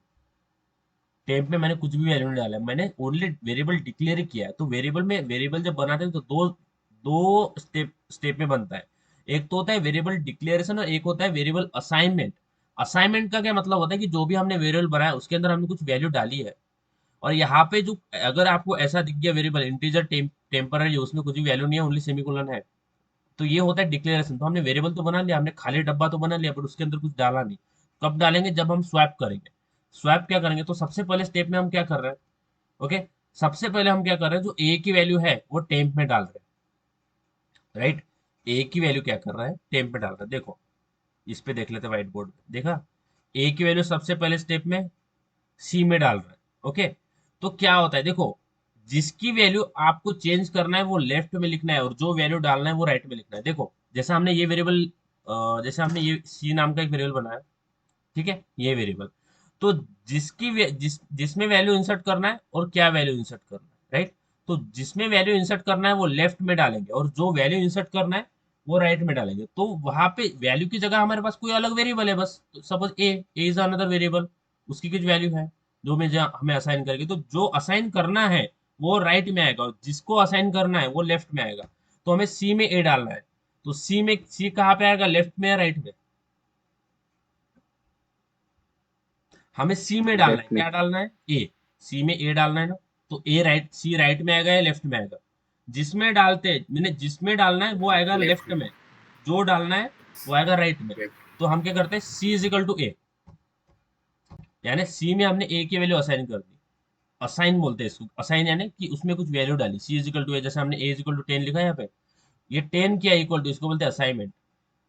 टेम्प में मैंने कुछ भी वैल्यू नहीं डाला है, मैंने ओनली वेरिएबल डिक्लेयर किया है। तो वेरिएबल जब बनाते हैं तो दो दो स्टेप में बनता है, एक तो होता है वेरिएबल डिक्लेरेशन और एक होता है वेरिएबल असाइनमेंट। असाइनमेंट का क्या मतलब होता है कि जो भी हमने वेरिएबल बनाया उसके अंदर हमने कुछ वैल्यू डाली है, और यहाँ पे जो, अगर आपको ऐसा दिख गया वेरिएबल इंटीजर टेम्पररी, उसमें कुछ भी वैल्यू नहीं है, ओनली सेमीकोलन है, तो ये होता है डिक्लेरेशन। तो हमने वेरिएबल तो बना लिया, हमने खाली डब्बा तो बना लिया, पर उसके अंदर कुछ डाला नहीं। कब डालेंगे, जब हम स्वैप करेंगे। स्वैप क्या करेंगे, तो सबसे पहले स्टेप में हम क्या कर रहे हैं, ओके, सबसे पहले हम क्या कर रहे हैं, जो ए की वैल्यू है वो टेम्प में डाल रहे हैं, राइट, ए की वैल्यू क्या कर रहा है, टेम्प में डाल रहा है। देखो इस पे देख लेते हैं व्हाइट बोर्ड पे, देखा, ए की वैल्यू सबसे पहले स्टेप में सी में डाल रहा है, ओके। तो क्या होता है, देखो जिसकी वैल्यू आपको चेंज करना है वो लेफ्ट में लिखना है, और जो वैल्यू डालना है वो राइट में लिखना है। देखो जैसे हमने ये वेरिएबल, जैसे हमने ये सी नाम का एक वेरिएबल बनाया, ठीक है, ये वेरिएबल, तो जिसमें वैल्यू इंसर्ट करना है और क्या वैल्यू इंसर्ट करना है, राइट, तो जिसमें वैल्यू इंसर्ट करना है वो लेफ्ट में डालेंगे, और जो वैल्यू इंसर्ट करना है वो राइट में डालेंगे। तो वहां पे वैल्यू की जगह हमारे पास कोई अलग वेरिएबल है, बस suppose A is another variable, उसकी कुछ वैल्यू है जो हमें असाइन करेगी, तो जो असाइन करना है वो राइट में आएगा, और जिसको असाइन करना है वो लेफ्ट में आएगा। तो हमें सी में ए डालना है, तो सी कहाँ पे आएगा, लेफ्ट में या राइट में, हमें सी में डालना है, Left में. क्या डालना है, ए, सी में ए डालना है ना, तो सी राइट में आएगा या लेफ्ट में आएगा, जिसमें डालते हैं, मैंने जिसमें डालना है वो आएगा लेफ्ट में, जो डालना है वो आएगा राइट में। तो हम क्या करते हैं, सी इज इक्वल टू ए, यानी सी में हमने ए की वैल्यू असाइन कर दी, असाइन बोलते हैं इसको, असाइन यानी कि उसमें कुछ वैल्यू डाली, सी इज इक्वल टू ए, जैसे हमने ए इज इक्वल टू 10 लिखा है यहाँ पे, ये 10 किया इक्वल टू, इसको बोलते हैं असाइनमेंट।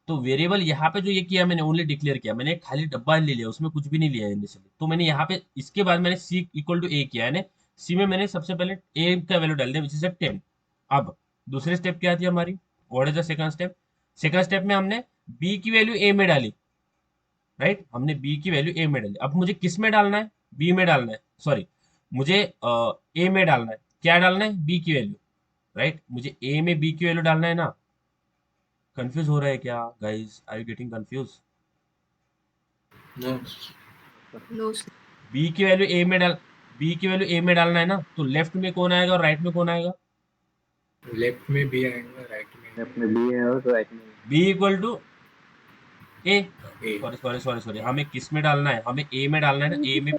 तो वेरिएबल यहाँ पे जो ये किया, मैंने ओनली डिक्लेयर किया, मैंने एक खाली डब्बा ले लिया, उसमें कुछ भी नहीं लिया इनिशियली। तो मैंने यहाँ पे इसके बाद मैंने सी इक्वल टू ए किया, यानी सी में मैंने सबसे पहले ए का वैल्यू डाल दिया, विच इज 10। अब दूसरी स्टेप क्या थी हमारी, what is the second step, second step में हमने बी की वैल्यू ए में डाली, राइट, हमने बी की वैल्यू ए में डाली। अब मुझे किस में डालना है, बी में डालना है, सॉरी, मुझे ए में डालना है, क्या डालना है, बी की वैल्यू, राइट, मुझे ए में बी की वैल्यू डालना है ना। कंफ्यूज हो रहा है क्या guys, are you getting confuse? No. No. B की वैल्यू ए में डालना है ना, तो लेफ्ट में कौन आएगा और राइट में कौन आएगा, लेफ्ट में भी आएगा, राइट में Left में B है और right में b equal to a a sorry sorry sorry sorry, हमें किस में डालना है? हमें ए में डालना है ना, ए में।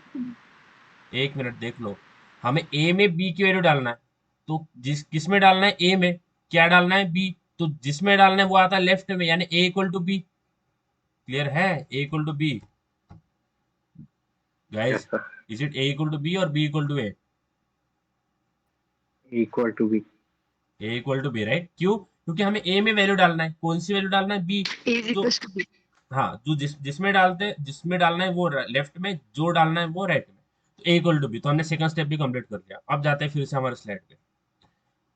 एक मिनट देख लो, हमें ए में बी की वैल्यू डालना है। तो जिस किस में डालना है? ए में। क्या डालना है? बी। तो जिसमें डालना है वो आता है लेफ्ट में, यानी A equal to B. Clear है? A equal to B. Yes guys, sir, is it A equal to B और B equal to A? Equal to B. A equal to B, right? क्यों? क्योंकि हमें ए में value डालना है। कौन सी value डालना है? बी। A is जो, equals to B. हाँ, जो जिसमें डालना है वो लेफ्ट में, जो डालना है वो राइट में। तो ए इक्वल टू बी, तो हमने सेकंड स्टेप भी कंप्लीट कर लिया। अब जाते हैं फिर से हमारे स्लाइड पे।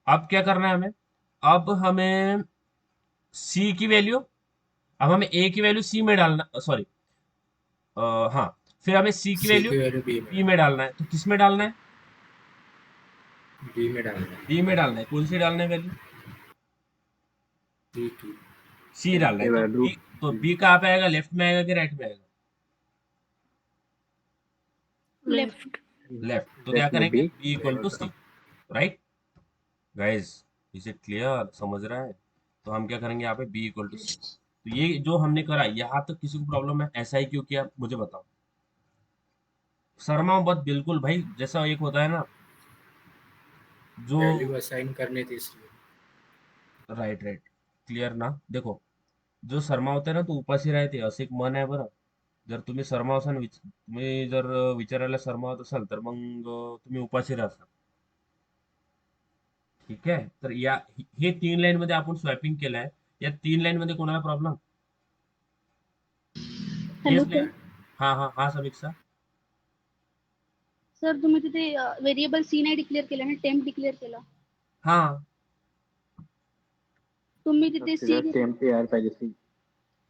अब क्या करना है हमें? अब हमें सी की वैल्यू, अब हमें ए की वैल्यू सी में डालना, सॉरी, हाँ, फिर हमें सी की सी वैल्यू की वैल्यू बी में बी में डालना है। तो किस में डालना है? बी में डालना है, बी में डालना है। कौन सी डालना है वैल्यू? बी की सी डालना है। ये तो वैल्यू बी, तो बी कहाँ पे आएगा? लेफ्ट में आएगा कि राइट में आएगा? लेफ्ट। लेफ्ट। तो क्या लेफ्ट में करेंगे? B b equal to c, right? Guys, is it clear? समझ रहा है? तो हम क्या करेंगे यहाँ पे? B equal to c. तो ये जो हमने करा, यहाँ तक किसी को प्रॉब्लम है? ऐसा ही क्यों किया मुझे बताओ। शर्मा मत बिल्कुल भाई, जैसा एक होता है ना जो, वैल्यू असाइन करनी थी इसलिए। राइट राइट, क्लियर ना? देखो, जो शर्मावते ना तो उपाशी राहते, असं एक मन आहे बरं. जर तुम्ही शर्मा असाल, तुम्ही जर विचारायला शर्मावत असाल तर मग तुम्ही उपाशी राहता. ठीक आहे? तर हे 3 लाईन मध्ये आपण स्वॅपिंग केलंय. या 3 लाईन मध्ये कोणाला प्रॉब्लेम? हॅलो हेच नाही. सर. हा हा हा समीक्षा. सर तुम्ही तिथे व्हेरिएबल सी नाही डिक्लेअर केलं ना, टेम्प डिक्लेअर केलं. हा, तुम्ही तर तिथे सी तिथं टेम्प यायला पाहिजे सी.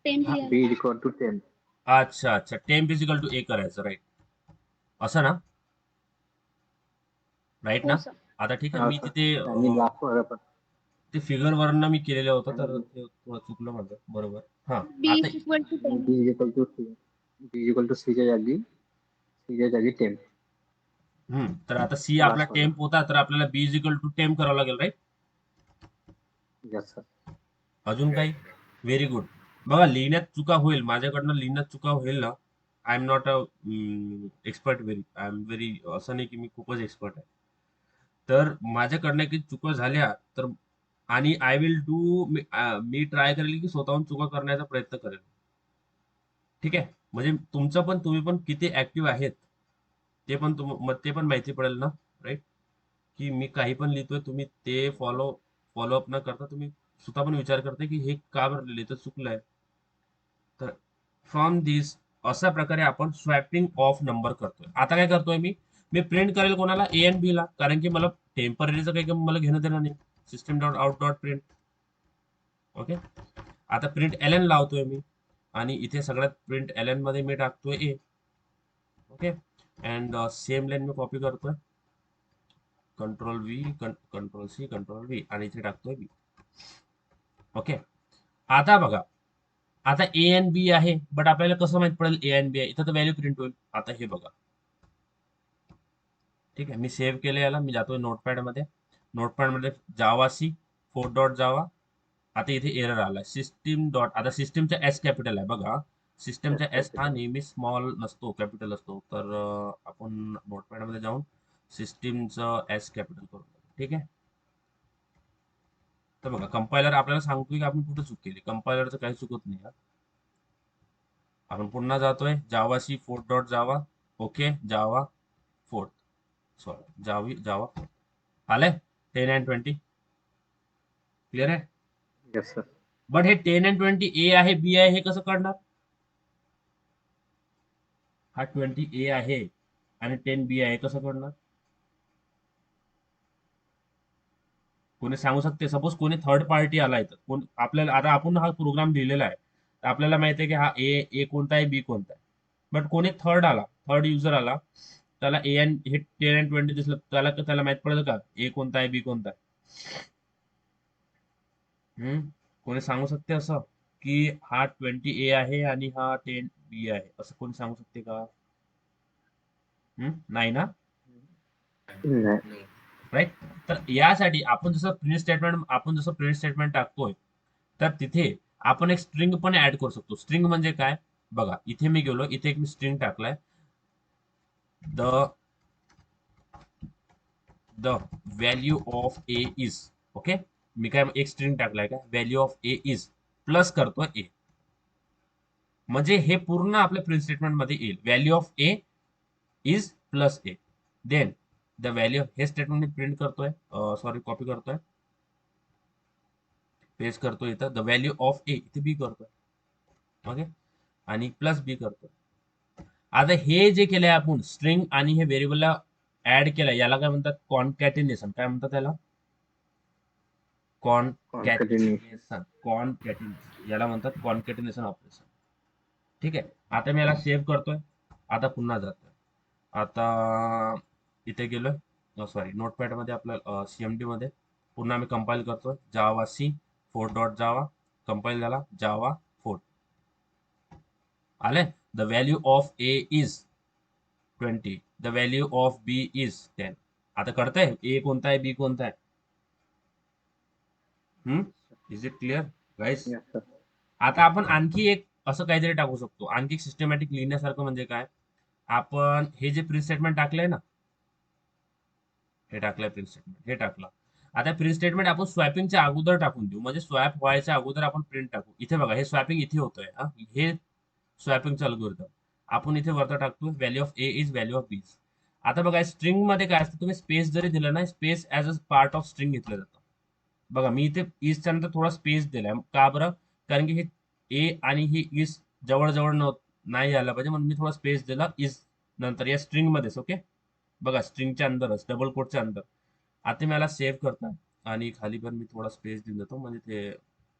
टेम्प हा, लिहायला बी पाहिजे. Equal to temp. अच्छा अच्छा, टेन फिजिकल टू ए करायचं, राईट? असं ना? राईट हो ना? सर. आता ठीक आहे, हा मी सर, तिथे त्यांनी दाखवलं पण. ते फिगर वरनं मी केलेलं होतं, तर आणि ते थोडं चुकलं माझं. बरोबर. हा, बी आता is equal to temp. B equal to c. B equal to सीच्या जागी टेम्प. तर आता सी आपला लास्ट वाला. टेम्प होता, तर आपल्याला B is equal to temp करावं लागेल, राईट? Yes sir. अजून काही? Very good. बघा, लिहिण्यात चुका होईल, माझ्याकडनं लिहिण्यात चुका होईल ना. I am not a expert, I am very, असं नाही की मी खूपच एक्सपर्ट आहे. तर माझ्याकडनं काही चुका झाल्या तर, आणि I will do, me try करेल की स्वतःहून चुका करण्याचा प्रयत्न करेल. ठीक आहे? म्हणजे तुमचं पण, तुम्ही पण किती ऍक्टिव्ह आहेत ते पण माहिती पडेल ना, राईट? की मी काही पण लिहितोय, तुम्ही ते फॉलोअप न करता तुम्ही स्वतः पण विचार करताय की हे का बरं लिहिलं, चुकलंय. तर फ्रॉम दिस, अशा प्रकारे आपण स्वॅपिंग ऑफ नंबर करतोय. आता काय करतोय मी? मी प्रिंट करेल कोणाला? ए एन बी ला, कारण की मला टेम्पररीचं काही मला घेणं देणं नाही. System dot out dot print. Okay. आता प्रिंट एल एन लावतोय मी, आणि इथे सगळ्यात प्रिंट एल एन मध्ये मी टाकतोय A. Okay. And same line मी कॉपी करतोय, control V, control C, control V, आणि इथे टाकतोय बी. ओके. आता बघा, आता ए एन बी आहे, बट आपल्याला कसं माहित पडेल ए एन बी आहे? इथं तर व्हॅल्यू प्रिंट होईल. आता हे बघा, ठीक आहे, मी सेव्ह केले याला. मी जातोय नोटपॅड मध्ये. नोटपॅड मध्ये जावा सी 4 डॉट जावा. आता इथे एरर आलाय, सिस्टीम डॉट, आता सिस्टीमचा एस कॅपिटल आहे बघा. सिस्टमचा एस हा नेहमी स्मॉल नसतो, कॅपिटल असतो. तर आपण नोटपॅड मध्ये जाऊन सिस्टीमचं एस कॅपिटल करू. ठीक आहे? तर बघा, कंपायलर आपल्याला सांगतोय की आपण कुठे चूक केली. कंपायलरचं काही चुकत नाही. आपण पुन्हा जातोय, Java C 4 dot Java. Okay, Java 4, sorry, Java 4 आलंय. 10 and 20 क्लिअर आहे? Yes sir. बट हे 10 and 20 ए आहे बी आहे, हे कसं कळणार? हा 20 ए आहे आणि 10 बी आहे, कसं कळणार? कोणी सांगू शकते? सपोज कोणी थर्ड पार्टी आलाय, तर कोण आपल्याला, आता आपण हा प्रोग्राम लिहिलेला आहे, तर आपल्याला माहिती आहे की हा ए कोणता आहे, बी कोणता आहे. बट कोणी थर्ड युजर आला, त्याला ए एन हे 10 and 20 दिसलं, त्याला माहित पडेल का ए कोणता आहे, बी कोणता आहे? कोणी सांगू शकते असं की हा 20 ए आहे आणि हा 10 बी आहे, असं कोणी सांगू शकते का? नाही ना? नाही. No. राईट? तर यासाठी आपण जसं प्रिंट स्टेटमेंट टाकतोय, तर तिथे आपण एक स्ट्रिंग पण ऍड करू शकतो. स्ट्रिंग म्हणजे काय बघा, इथे मी गेलो, इथे एक मी स्ट्रिंग टाकलाय, the value of A is. Okay, मी काय एक स्ट्रिंग टाकलाय का, value of A is plus करतोय ए, म्हणजे हे पूर्ण आपल्या प्रिंट स्टेटमेंट मध्ये येईल. Value of A is plus a, then the value, हे स्टेटमेंट मी प्रिंट करतोय, सॉरी कॉपी करतोय, पेस्ट करतोय इथं, द व्हॅल्यू ऑफ ए इथे बी करतोय. ओके, आणि प्लस बी करतोय. आता हे जे केलंय आपण स्ट्रिंग आणि हे व्हेरिएबलला ऍड केलंय, याला काय म्हणतात, कॉन्कॅटिनेशन. काय म्हणतात त्याला, कॉन्कॅटिनेशन, याला म्हणतात कॉन्कॅटिनेशन ऑपरेशन. ठीक आहे, आता मी याला सेव्ह करतोय, आता पुन्हा जातोय, आता इथे गेलोय, सॉरी नोटपॅड मध्ये आपल्या सीएमडी मध्ये पुन्हा मी कंपाईल करतोय, जावा सी 4.java कंपाईल झाला, जावा 4 आले. The value of A is 20, the value of B is 10. आता कळतंय ए कोणता आहे, बी कोणता आहे. Is it clear guys? Yes, sir. आता आपण आणखी एक असं काहीतरी टाकू शकतो, आणखी सिस्टमॅटिक लिहिण्यासारखं. म्हणजे काय, आपण हे जे प्रिंट स्टेटमेंट टाकलंय ना, हे टाकलंय प्रिंट स्टेटमेंट, हे टाकलं. आता प्रिंट स्टेटमेंट आपण स्वॅपिंगच्या अगोदर टाकून देऊ, म्हणजे स्वॅप व्हायच्या अगोदर आपण प्रिंट टाकू. इथे बघा, हे स्वॅपिंग इथे होतंय, हे स्वॅपिंगचं अल्गोरिदम आपण इथे वरता टाकतो, value of A is value of b. आता बघा, स्ट्रिंग मध्ये काय असतं, तुम्ही स्पेस जरी दिलं ना, space as a part of string घेतलं जातं. बघा, मी इथे इजच्या नंतर थोडा स्पेस दिलाय, का बरं, कारण की हे ए आणि हे इज जवळ जवळ नाही यायला पाहिजे, म्हणून मी थोडा स्पेस दिला इज नंतर या स्ट्रिंग मध्येच. ओके, बघा स्ट्रिंगच्या अंदरच, डबल कोटच्या अंदर. आता मी याला सेव्ह करतो आणि खाली पण मी थोडा स्पेस देऊन देतो, म्हणजे ते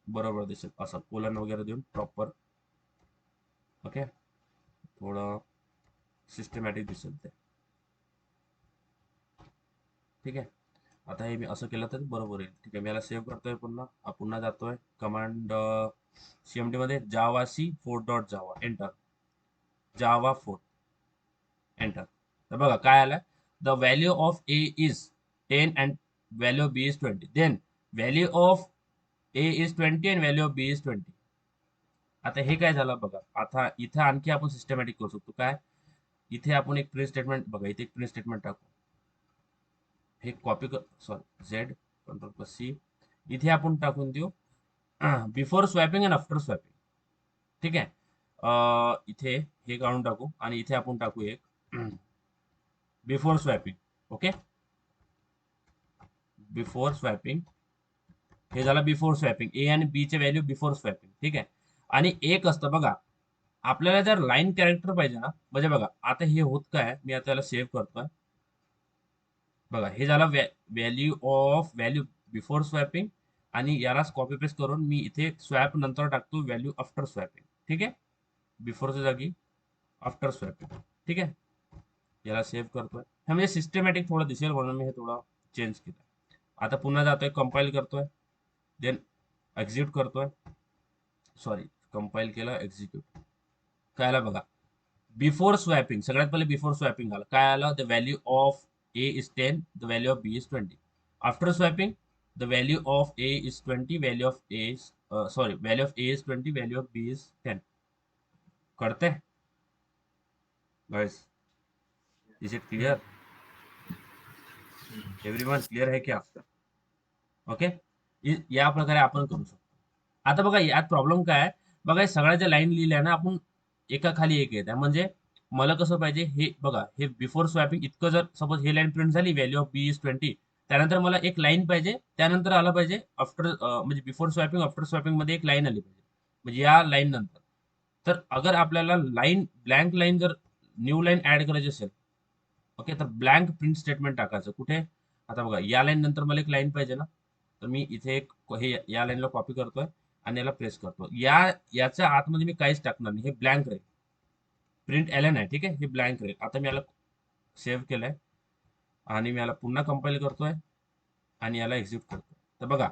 बरोबर दिसेल, असं कोलन वगैरे देऊन प्रॉपर. ओके, थोडं सिस्टमॅटिक दिसेल ते. ठीक आहे, आता हे मी असं केलं तर बरोबर येईल. ठीक आहे, मी याला सेव्ह करतोय, पुन्हा जातोय कमांड सीएमडी मध्ये, जावा सी 4.java एंटर, जावा 4 एंटर. तर बघा काय आलं, the value of A is 10 and value of B is 20, then value of A is 20 and value of B is 20. आता हे काय झालं बघा, आता इथे आणखी आपण सिस्टमॅटिक करू शकतो. काय, इथे आपण एक प्रिंट स्टेटमेंट, बघा इथे एक प्रिंट स्टेटमेंट टाकू, हे कॉपी कर, सॉरी झेड कंट्रोल प्लस सी, इथे आपण टाकून देऊ before swapping and after swapping. ठीक आहे, इथे हे काढून टाकू आणि इथे आपण टाकू एक before swapping. Okay, before swapping, हे झालं बिफोर स्वॅपिंग, ए आणि बी चे व्हॅल्यू बिफोर स्वॅपिंग. ठीक आहे, आणि एक असतं बघा, आपल्याला जर लाईन कॅरेक्टर पाहिजे ना, म्हणजे बघा आता हे होत काय, मी आता याला सेव्ह करतोय. बघा, हे झालं value of value before swapping, आणि यालाच कॉपी पेस्ट करून मी इथे स्वॅप नंतर टाकतो व्हॅल्यू आफ्टर स्वॅपिंग. ठीक आहे, बिफोरच्या जागी आफ्टर स्वॅपिंग. ठीक आहे, याला सेव्ह करतोय. हे म्हणजे सिस्टमॅटिक थोडं दिसेल म्हणून मी हे थोडं चेंज केलं. आता पुन्हा जातोय, कंपाईल करतोय, देन एक्झिक्यूट करतोय, सॉरी कंपाईल केलं, एक्झिक्यूट. काय आलं बघा, बिफोर स्वॅपिंग, सगळ्यात पहिले बिफोर स्वॅपिंग आलं. काय आलं, the value of A is 10, the value of B is 20. After swapping, the value of A is 20, value of A is value of A is 20, value of B is 10. कळते guys? Is it clear? Everyone clear आहे क्या? Okay, या प्रकारे आपण करू शकतो. आता बघा यात प्रॉब्लेम काय आहे बघा, हे सगळ्या ज्या लाईन लिहिल्या ना आपण, एका खाली एक येत आहे. म्हणजे मला कसं पाहिजे, हे बघा, हे बिफोर स्वॅपिंग इतकं, जर सपोज हे लाईन प्रिंट झाली, व्हॅल्यू ऑफ बी इज 20, त्यानंतर मला एक लाईन पाहिजे, त्यानंतर आला पाहिजे आफ्टर, म्हणजे बिफोर स्वॅपिंग आफ्टर स्वॅपिंग मध्ये एक लाईन आली पाहिजे, म्हणजे या लाईन नंतर. तर अगर आपल्याला लाईन, ब्लँक लाईन जर न्यू लाईन ऍड करायची असेल, ओके, तर ब्लँक प्रिंट स्टेटमेंट टाकायचं. कुठे, आता बघा या लाईन नंतर मला एक लाईन पाहिजे ना, तर मी इथे एक हे या लाईनला कॉपी करतोय आणि याला प्रेस करतो. याच्या आतमध्ये मी काहीच टाकणार नाही, हे ब्लँक राहील, प्रिंट एलन आहे. ठीक आहे, हे ब्लँक राहील. आता मी याला सेव्ह केलंय आणि मी याला पुन्हा कंपाईल करतोय आणि याला एक्झिक्यूट करतोय. तर बघा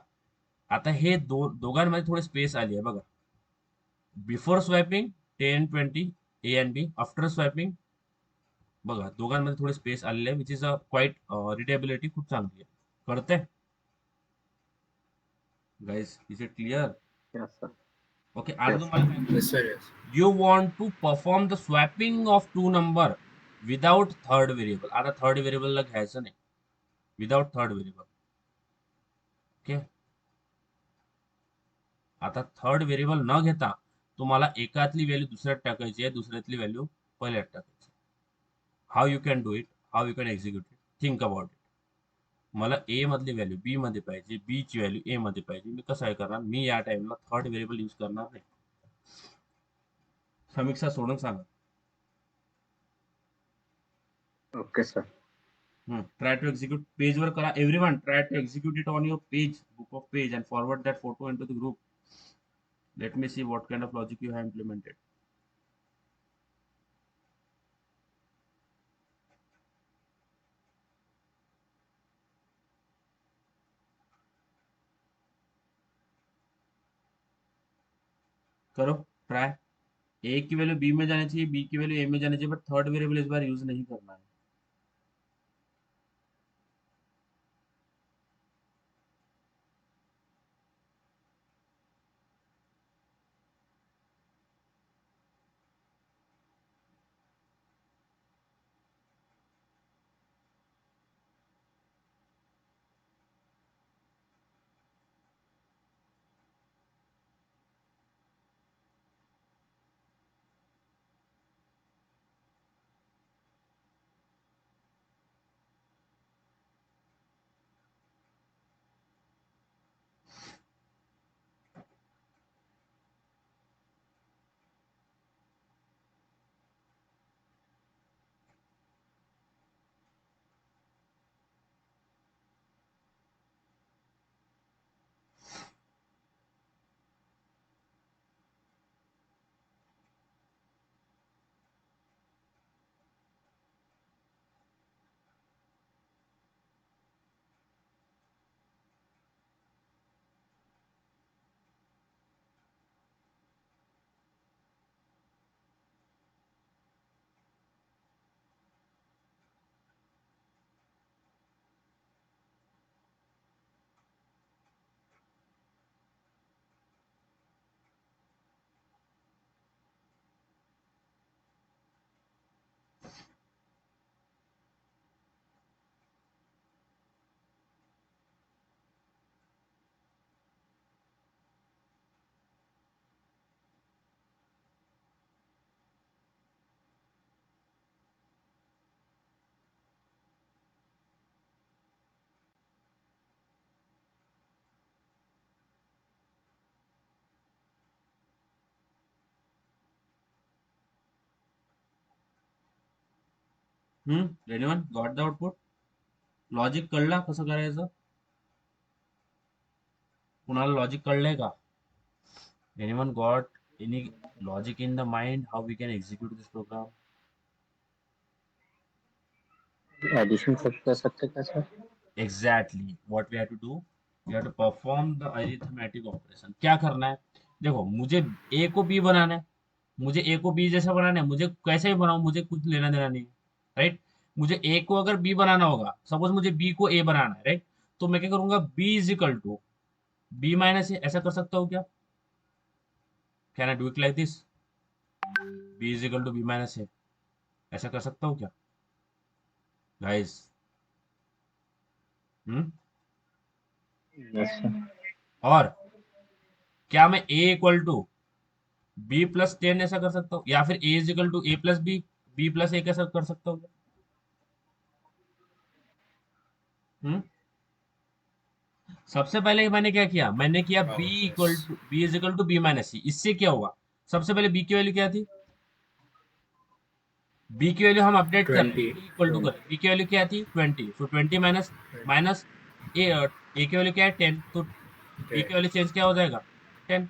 आता हे दोघांमध्ये थोडी स्पेस आली आहे. बघा, before swapping 10 20 a and b, after swapping बघा दोघांमध्ये थोडी स्पेस आलेली आहे, which is a quite readability खूप चांगली आहे. कळते guys? Is it clear? Yes, sir. Okay, are Yes. you my Yes, sir. Yes. you want to perform the swapping of two number without third variable. आता third variable ला घ्यायचं नाही, without third variable. Okay, आता third variable न घेता तुम्हाला एकातली value दुसऱ्यात टाकायची आहे, दुसऱ्यातली value पहिल्यात टाकायची. How you can do it, how you can execute it, think about it. मला ए मधली व्हॅल्यू बी मध्ये पाहिजे, बी ची व्हॅल्यू ए मध्ये पाहिजे. मी कसं आहे करणार, मी या टाइमला थर्ड व्हेरिएबल यूज करणार नाही. समीक्षा सोडून सांगा. Okay sir. Try to execute पेजवर करा. Everyone try to execute it on your page, book of page, and forward that photo into the group. Let me see what kind of logic you have implemented. करो try. A की value B में जानी चाहिए, B की value a में जानी चाहिए, but third variable इस बार यूज नहीं करना है. Anyone got the output? Logic कळला कसं करायचं? कुणाला लॉजिक कळलंय का? Anyone got any logic in the mind how we can execute this program? Addition सब कर सकते क्या sir? Exactly what we have to do, we have to perform the arithmetic operation. क्या करना है? देखो, मुझे ए को बी बनाना है, मुझे ए को बी जैसा बनाना है, मुझे कैसे भी बनाऊं, मुझे कुछ लेना देना नहीं है, राइट. मुझे ए को अगर बी बनाना होगा, सपोज मुझे बी को ए बनाना है, राइट, तो मैं क्या करूंगा, B is equal to B minus A. ऐसा कर सकता हूँ क्या? Can I do it like this? B is equal to B minus A. ऐसा कर सकता हूँ क्या गाइस? Yes sir. और क्या मैं A equal to B plus 10 ऐसा कर सकता हूँ, या फिर A is equal to A plus B, B plus A कैसा कर सकता हूँ? सबसे पहले मैंने क्या किया, मैंने किया B equal to B is equal to B minus C. इससे क्या हुआ, सबसे पहले बी की वैल्यू क्या थी? बी की वैल्यू हम अपडेट कर रहे हैं, इक्वल टू कर, बी की वैल्यू क्या थी? 20. सो 20 माइनस माइनस ए की वैल्यू क्या है? 10. तो ए की वैल्यू चेंज क्या हो जाएगा? 10.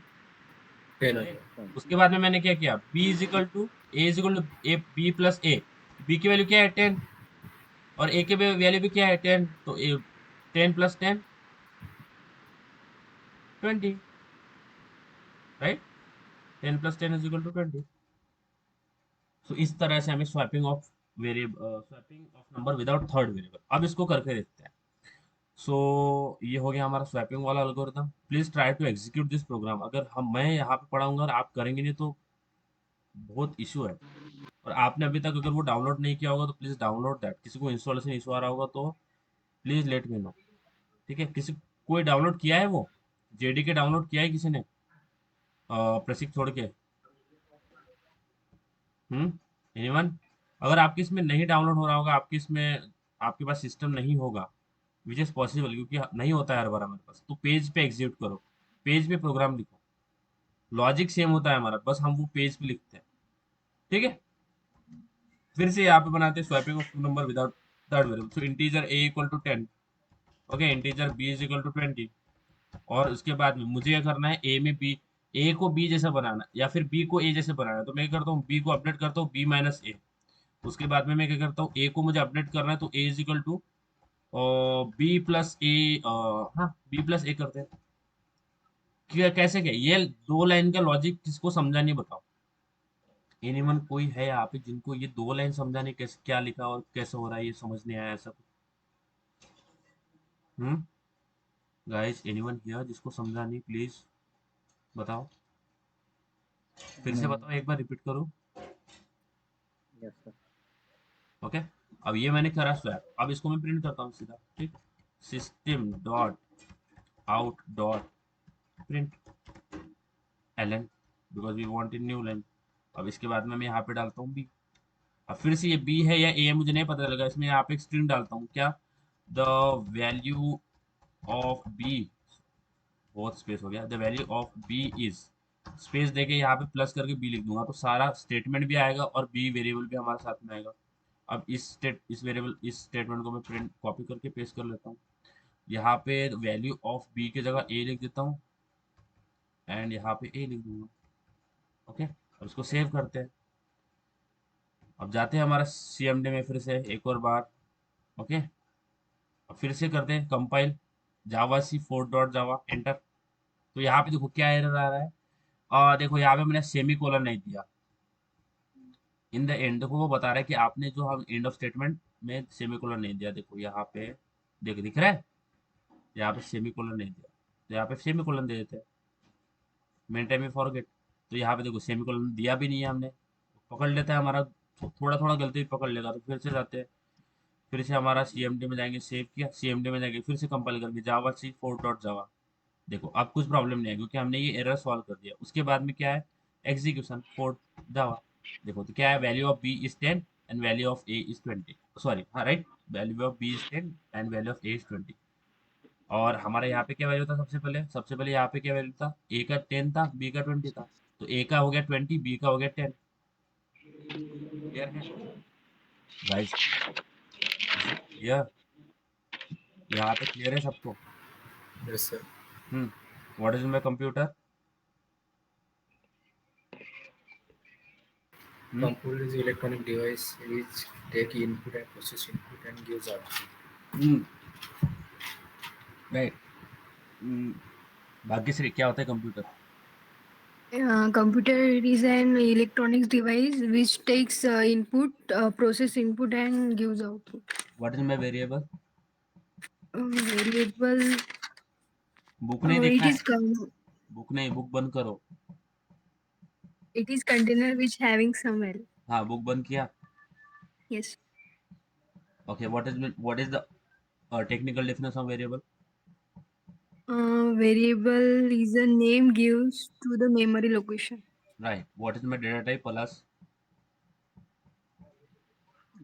10. उसके बाद में मैंने क्या किया, b is equal to a is equal to a b plus a. B की वैल्यू क्या है? 10. और ए की वैल्यू भी क्या है? 10. तो 10 plus 10 20, right. 10 plus 10 is equal to 20. So इस तरह से हमें swapping of variable, swapping of number without third variable. अब इसको करके देखते हैं. सो ये हो गया हमारा स्वैपिंग वाला algorithm. Please try to execute this program. अगर हम मैं यहाँ पे पढ़ाऊंगा और आप करेंगे नहीं तो बहुत इशू है। और आपने अभी तक अगर वो डाउनलोड नहीं किया होगा तो प्लीज डाउनलोड दैट। किसी को इंस्टॉलेशन इशू आ रहा होगा तो प्लीज लेट मी नो। ठीक है, किसी कोई डाउनलोड किया है वो जेडीके डाउनलोड किया है किसी ने प्रसिक छोड़ के? एनीवन? अगर आपकी इसमें नहीं डाउनलोड हो रहा होगा, आपकी इसमें आपके पास सिस्टम नहीं होगा, विच इज़ पॉसिबल क्योंकि नहीं होता है हर बार हमारे पास, तो पेज पे एग्जीक्यूट करो, पेज पे प्रोग्राम लिखो। लॉजिक सेम होता है हमारा, बस हम वो पेज पे लिखते हैं। ठीक है, फिर से यहाँ पे बनाते हैं swapping of two number without third variable. So integer a equal to 10, okay, integer b is equal to 20। और उसके बाद में मुझे क्या करना है, ए को बी जैसा बनाना या फिर बी को ए जैसे बनाना है। तो मैं क्या करता हूँ, बी को अपडेट करता हूँ बी माइनस ए। उसके बाद में मैं क्या करता हूँ, ए को मुझे अपडेट करना है तो A is equal to B plus A. हाँ, बी प्लस ए करते हैं। क्या कैसे, क्या ये दो लाइन का लॉजिक किसको समझा नहीं बताओ? एनीवन कोई है यहाँ पे जिनको ये दो लाइन समझाने कैसे क्या लिखा और कैसे हो रहा है ये समझ नहीं आया ऐसा? हम्म गाइस, एनीवन हियर जिसको समझा नहीं, प्लीज बताओ। फिर से बताओ, एक बार रिपीट करो। Yes sir. ओके, अब ये मैंने करा स्वैप, अब इसको मैं प्रिंट करता हूँ सीधा। ठीक, system dot out dot print ln, because we want in new line. अब इसके बाद में मैं यहाँ पे डालता हूँ बी। अब फिर से ये बी है या ए है मुझे नहीं पता लगा, इसमें यहाँ पे एक स्ट्रिंग डालता हूँ, क्या, द वैल्यू ऑफ बी, बहुत स्पेस हो गया, the value of B is, space देके यहाँ पे प्लस करके बी लिख दूंगा तो सारा स्टेटमेंट भी आएगा और बी वेरिएबल भी हमारे साथ में आएगा। अब इस वेरिएबल इस स्टेटमेंट को मैं प्रिंट कॉपी करके पेस्ट कर लेता हूँ। यहाँ पे वैल्यू ऑफ बी की जगह ए लिख देता हूँ एंड यहाँ पे ए लिख दूंगा। ओके, अब इसको सेव करते हैं। अब जाते हैं हमारा सीएमडी में फिर से एक और बार। ओके, अब फिर से करते हैं कंपाइल, जावा सी 4 डॉट जावा, एंटर। तो यहाँ पे देखो क्या एरर आ रहा है, और देखो यहाँ पे मैंने सेमी कोलन नहीं दिया इन द एंड। देखो वो बता रहा है कि आपने जो हम एंड ऑफ स्टेटमेंट में सेमी कोलन नहीं दिया। देखो यहाँ पे दिख रहा है, यहाँ पे सेमी कोलन नहीं दिया तो यहाँ पे सेमी कोलन दे देते हैं, मेन टाइम में फॉरगेट। तो यहाँ पे देखो सेमी कोलन दिया भी नहीं है हमने, पकड़ लेता है हमारा, थोड़ा थोड़ा गलती पकड़ लेगा। तो फिर से जाते हैं, फिर से हमारा सीएमडी में जाएंगे, सेव किया, सीएमडी में जाएंगे, फिर से कंपाइल करके जावा सी 4 डॉट जावा। देखो अब कुछ प्रॉब्लम नहीं है क्योंकि हमने ये एरर सॉल्व कर दिया। उसके बाद में क्या है, एग्जीक्यूशन 4 जावा। देखो तो क्या है, value of B is 10 and value of A is 20, sorry हाँ right, value of B is 10 and value of A is 20। और हमारे यहाँ पे क्या वैल्यू था, सबसे पहले यहाँ पे क्या वैल्यू था, ए का 10 था, बी का 20 था। तो ए का हो गया 20, बी का हो गया 10। क्लियर है गाइस? क्लियर? यहाँ पे क्लियर है सबको? Yes, sir. What is my computer? Computer is electronic device which take input and process input and gives output. Right. Bhagyashree, क्या होता है computer? Computer is an electronics device which takes input, process input and gives output. What is my variable? Variable. Book नहीं It देखना is है, book नहीं, book बंद करो। it is container which having some L. हाँ, book बंद किया। Yes. Okay, what is the technical definition of variable? Variable is a name gives to the memory location. Right. What is my data type plus?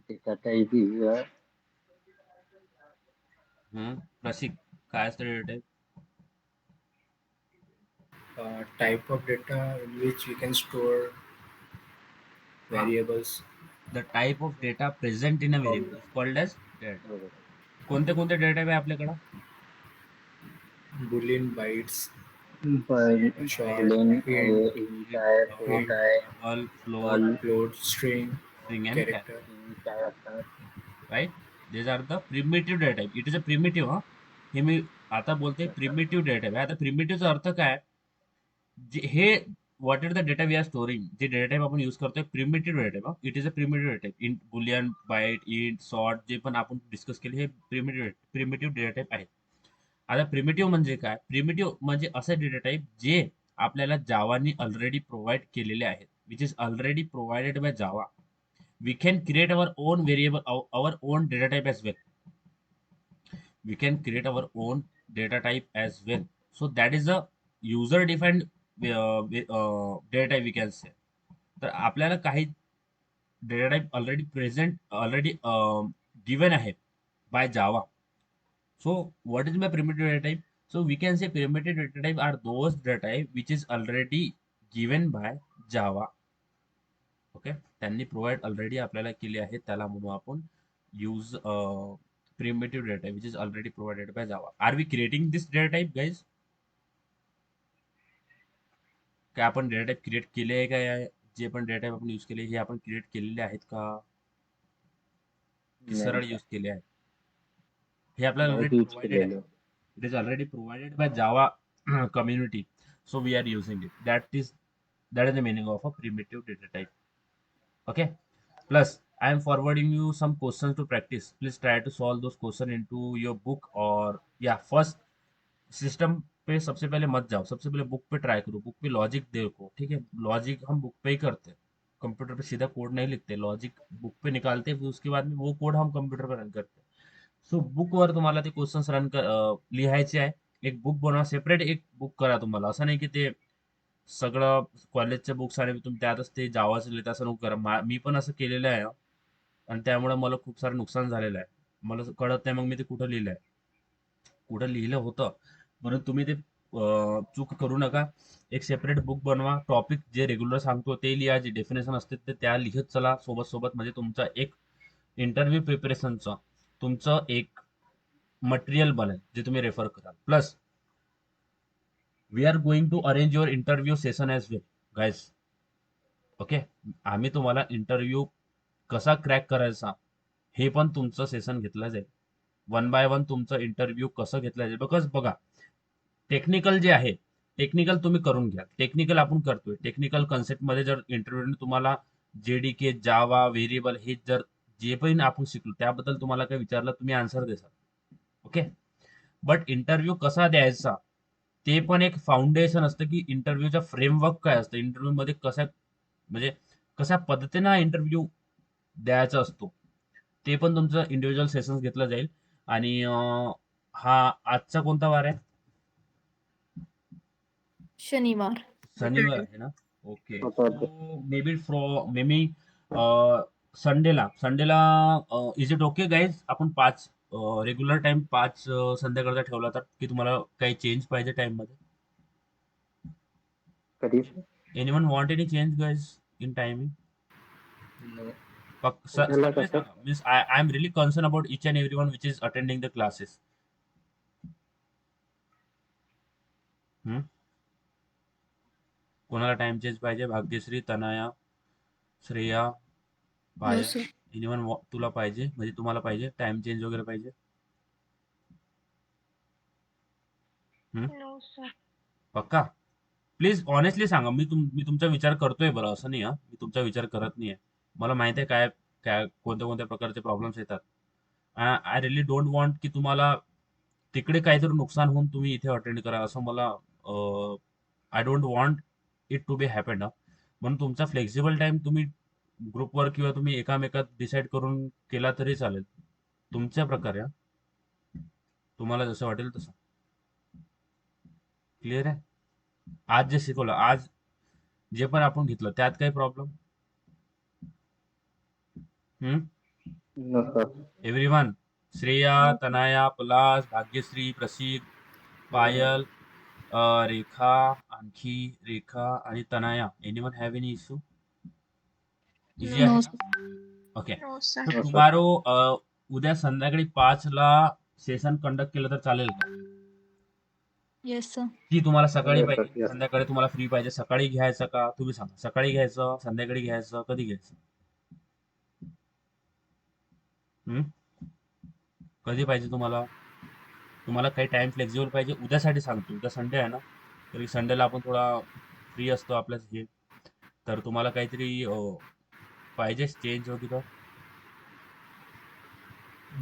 Data type is प्रसिक, काय असतं data type? Type of data in which we can store variables. The type of data present in a variable is called as data type. कोणते कोणते data type आहे आपल्याकडे? Boolean, bytes, short, Boolean, int, int आहे, float आहे, double, float, float, string, string and character. काय असतात. Right. These are the primitive data type. It is a primitive. हा, हे मी आता बोलते प्रिमिटिव्ह डेटा टाइप. आता प्रिमिटिव्हचा अर्थ काय, हे what is the data we are storing, जे डेटा टाइप आपण यूज करतोय primitive data type. It is a primitive data type. In boolean, byte, int, short जे पण आपण डिस्कस केले हे प्रिमिटिव्ह डेटा टाइप आहे. आता प्रिमिटिव्ह म्हणजे काय? प्रिमिटिव्ह म्हणजे असे डेटा टाईप जे आपल्याला जावानी ऑलरेडी प्रोव्हाइड केलेले आहेत, विच is already provided by Java. We can create our own variable, our own data type as well. We can create our own data type as well. So that is a user defined data type we can say. तर आपल्याला काही data type already given आहे by Java. So what is my primitive data type? So we can say primitive data type are those data type which is already given by Java. ओके, त्यांनी provide already आपल्याला केले आहे, त्याला म्हणू आपण use primitive data which is already provided by Java. Are we creating this data type guys? काय आपण डेटा टाइप क्रिएट केले आहे का? जे पण डेटा टाइप आपण यूज केले हे आपण क्रिएट केलेले आहेत का, की सरळ यूज केले आहेत? हे आपल्याला ऑलरेडी प्रोव्हाइडेड आहे. It is already provided by Java community, so we are using it. That is the meaning of a primitive data type. Okay, plus I am forwarding you some questions to practice. Please try to solve those questions into your book, or yeah, first system पे सबसे पहले मत जाओ, सबसे पहले book पे try करो. Book पे लॉजिक देखो, ठीक है? लॉजिक हम बुक पे ही करते हैं, कंप्यूटर पे सीधा कोड नहीं लिखते. लॉजिक बुक पे निकालते हैं, फिर उसके बाद में वो कोड हम कंप्यूटर पे रन करते हैं. सो बुकवर तुम्हाला ते क्वेश्चन्स लिहायचे आहे. एक बुक बनवा, सेपरेट एक बुक करा. तुम्हाला असं नाही की ते सगळं कॉलेजचे बुक्स आणि तुम्ही त्यातच ते जावाचं लिहित असं नको करा. मी पण असं केलेलं आहे आणि त्यामुळे मला खूप सारं नुकसान झालेलं आहे. मला कळत नाही मग मी ते कुठं लिहिलंय, कुठं लिहिलं होतं. म्हणून तुम्ही ते चूक करू नका. एक सेपरेट बुक बनवा. टॉपिक जे रेग्युलर सांगतो ते लिहा, जे डेफिनेशन असते ते त्या लिहत चला सोबत सोबत. म्हणजे तुमचा एक इंटरव्ह्यू प्रिपरेशनचं तुमचं एक मटेरियल बनेल जे तुम्ही रेफर कराल. Plus we are going to arrange your interview session as well guys. Okay, आम्ही तुम्हाला इंटरव्ह्यू कसा क्रॅक करायचा हे पण तुमचं सेशन घेतलं जाईल. 1 by 1 तुमचं इंटरव्ह्यू कसं घेतलं जाईल. बिकॉज बघा, टेक्निकल जे आहे टेक्निकल तुम्ही करून घ्या. टेक्निकल आपण करतोय. टेक्निकल कन्सेप्टमध्ये जर इंटरव्ह्यू तुम्हाला जेडीके, जावा, व्हेरिएबल हे जर जे पण आपण शिकलो त्याबद्दल तुम्हाला काही विचारलं, तुम्ही आन्सर देसाल. ओके, बट इंटरव्ह्यू कसा द्यायचा ते पण एक फाउंडेशन असतं, की इंटरव्ह्यूचा फ्रेमवर्क काय असतं, इंटरव्ह्यू मध्ये कशा पद्धतीनं इंटरव्ह्यू द्यायचा असतो ते पण तुमचं इंडिव्हिज्युअल सेशन्स घेतलं जाईल. आणि हा आजचा कोणता वार आहे? शनिवार. शनिवार आहे ना? ओके, मे बी संडेला इज इट ओके गाईज? आपण 5 रेग्युलर टाइम 5 संध्याकाळचा ठेवला तर, की तुम्हाला काही चेंज पाहिजे टाइम मध्ये? कधी anyone want any change guys in timing? No. Means I am really concerned about each and everyone which is attending the classes. कोणाला टाइम चेंज पाहिजे? भाग्यश्री, तनया, श्रेया, पायल, sir. एनीवन तुला पाहिजे? म्हणजे तुम्हाला पाहिजे टाइम चेंज वगैरे पाहिजे? पक्का? प्लीज ऑनेस्टली सांगा. मी तुमचा विचार करतोय बरं, असं नाही. मी तुमचा विचार करत नाहीये. मला माहिती आहे काय काय कोणत्या कोणत्या प्रकारचे प्रॉब्लेम्स येतात. आय रिअली डोंट वॉन्ट की तुम्हाला तिकडे काहीतरी नुकसान होऊन तुम्ही इथे अटेंड करा, असं मला I don't want it to be happen. म्हणून तुमचा फ्लेक्झिबल टाइम तुम्ही ग्रुपवर किंवा तुम्ही एकामेकात डिसाईड करून केला तरी चालेल, तुमच्या प्रकारे. तुम्हाला जसं वाटेल तसं. क्लिअर आहे? आज जे शिकवलं, आज जे पण आपण घेतलं त्यात काही प्रॉब्लेम? एव्हरीवन, श्रेया, तनाया, पलाश, भाग्यश्री, प्रसिद्ध, पायल, रेखा, आणखी रेखा आणि Tanaya. Anyone have any issue? Easy आहे? ओके, टुमारो उद्या संध्याकाळी 5 ला सेशन कंडक्ट केलं तर चालेल का? Yes sir. की तुम्हाला सकाळी पाहिजे, संध्याकाळी तुम्हाला फ्री पाहिजे? सकाळी घ्यायचं का? तुम्ही सांगा. सकाळी घ्यायचं, संध्याकाळी घ्यायचं, कधी घ्यायचं? कधी पाहिजे तुम्हाला? तुम्हाला काही टाइम फ्लेक्झिबल पाहिजे? उद्यासाठी सांगतो. उद्या संडे आहे ना, तरी संडेला आपण थोडा फ्री असतो आपल्याच हे. तर तुम्हाला काहीतरी पाहिजे चेंज वगैरे?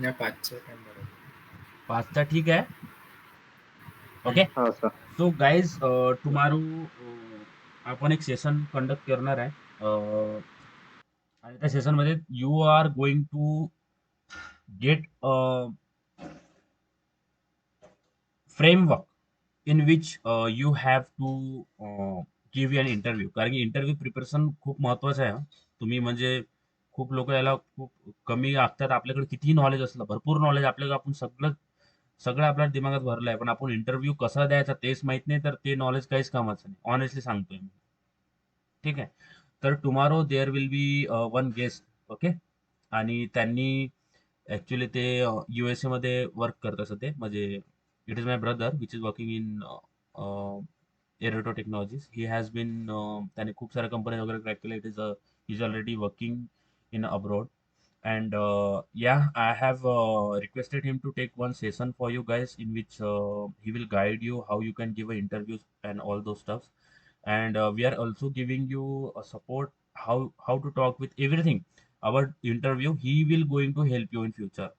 या 5चा टाइम बरोबर. 5चा ठीक आहे. ओके. हाँ सर. सो गाइज टुमारो आपण एक सेशन कंडक्ट करणार आहे आणि त्या सेशनमध्ये you are going to get framework in which you have to give an interview. कारण की इंटरव्ह्यू प्रिपरेशन खूप महत्वाचं आहे. तुम्ही म्हणजे खूप लोक याला खूप कमी आखतात. आपल्याकडे कितीही नॉलेज असलं, भरपूर नॉलेज आपल्याकडे, आपण सगळं सगळं आपल्या दिमागात भरलं आहे, पण आपण इंटरव्ह्यू कसा द्यायचा तेच माहित नाही, तर ते नॉलेज काहीच कामाचं नाही. ऑनेस्टली सांगतोय मी. ठीक आहे. तर tomorrow there will be one guest. Okay. आणि त्यांनी ऍक्च्युली ते USA मध्ये वर्क करत असं ते म्हणजे it is my brother which is working in Aroto technologies. He has been त्याने खूप साऱ्या कंपनी वगैरे क्रॅक केल्या. Is already working in abroad. And yeah, I have requested him to take one session for you guys in which he will guide you how you can give a interviews and all those stuff. And we are also giving you a support how to talk with everything about interview. He will going to help you in future.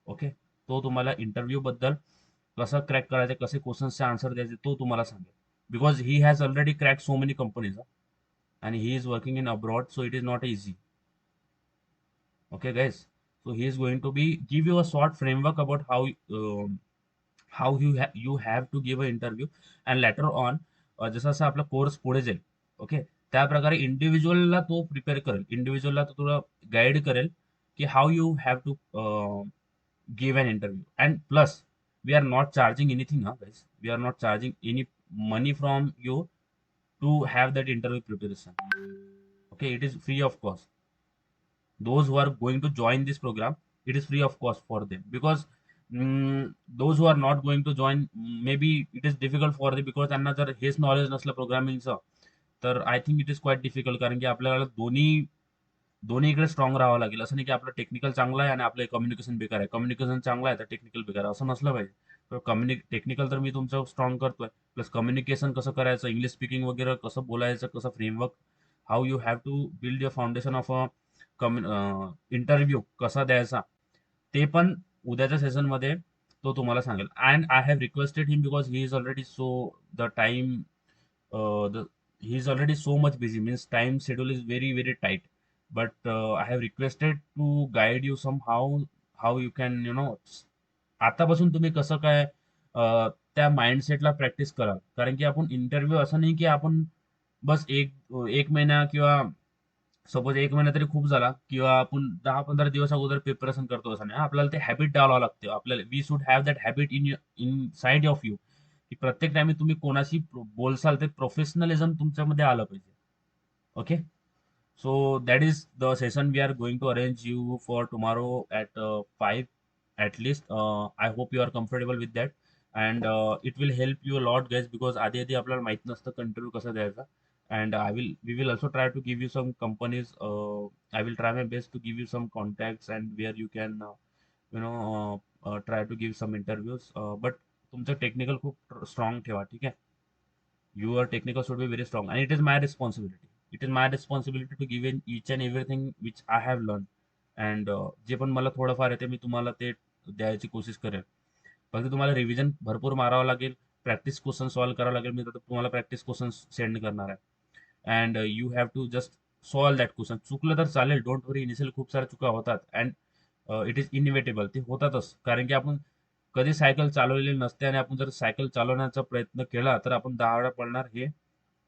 Okay. तो तुम्हाला interview बद्दल कसं crack करायचं, कसे क्वेश्चन्सचे answer द्यायचे, तो तुम्हाला सांगेल. Because he has already crack so many companies and he is working in abroad, so it is not easy. Okay guys, so he is going to be give you a short framework about how you have to give an interview. And later on जसं जसं आपला course पुढे जाईल, okay, त्या प्रकारे इंडिव्हिज्युअलला तो prepare करेल, इंडिव्हिज्युअलला तो तुला गाईड करेल की how you have to give an interview. And plus we are not charging anything, huh, guys. We are not charging any money from you to have that interview preparation. Okay, it is free of cost. Those who are going to join this program, it is free of cost for them. Because those who are not going to join, maybe it is difficult for them because त्यांना जर हेच knowledge नसलं प्रोग्रामिंगचं, तर I think it is quite difficult. कारण की आपल्याला दोन्हीकडे strong राहावं लागेल. असं नाही की आपलं टेक्निकल चांगलं आहे आणि आपलं कम्युनिकेशन बेकार आहे, कम्युनिकेशन चांगलं आहे तर टेक्निकल बेकार आहे, असं नसलं पाहिजे. तर टेक्निकल तर मी तुमचं स्ट्रॉंग करतोय, प्लस कम्युनिकेशन कसं करायचं, इंग्लिश स्पीकिंग वगैरे कसं बोलायचं, कसं framework, how you have to build your foundation of a interview कसा द्यायचा, ते पण उद्याच्या सेशनमध्ये तो तुम्हाला सांगेल. And I have requested him because he is already so the time he is already so much busy, means time schedule is very very tight. But I have requested to guide you somehow how you can आतापासून तुम्ही कसं काय त्या माइंडसेटला practice करा. कारण की आपण interview असं नाही की आपण बस एक महिना किंवा सपोज एक महिना तरी खूप झाला किंवा आपण 10-15 दिवस अगोदर प्रिपरेशन करतो असं नाही. आपल्याला ते हॅबिट टाळावं लागते. आपल्याला we should have that habit inside of you, की प्रत्येक टाइम तुम्ही कोणाशी बोलसाल ते प्रोफेशनलिझम तुमच्यामध्ये आलं पाहिजे. Okay. So that is the session we are going to arrange you for tomorrow at 5 at least. I hope you are comfortable with that. And it will help you a lot guys, because आधी आपल्याला माहित नसतं interview कसा द्यायचा. And we will also try to give you some companies. I will try my best to give you some contacts and where you can try to give some interviews. But तुमचं technical खूप strong ठेवा. ठीक आहे. Your technical should be very strong and it is my responsibility to give in each and everything which I have learn. And जे पण मला थोडंफार येते मी तुम्हाला ते द्यायची कोशिश करेल. फक्त तुम्हाला रिव्हिजन भरपूर मारावं लागेल, प्रॅक्टिस क्वेश्चन सॉल्व्ह करावं लागेल. मी तर तुम्हाला प्रॅक्टिस क्वेश्चन सेंड करणार आहे. And you have to just solve that question. चुकलं तर चालेल, डोंट वरी. इनिशियल खूप साऱ्या चुका होतात अँड इट इज इनिव्हेटेबल, ते होतातच. कारण की आपण कधी सायकल चालवलेली नसते आणि आपण जर सायकल चालवण्याचा प्रयत्न केला तर आपण 10 वेळा पडणार हे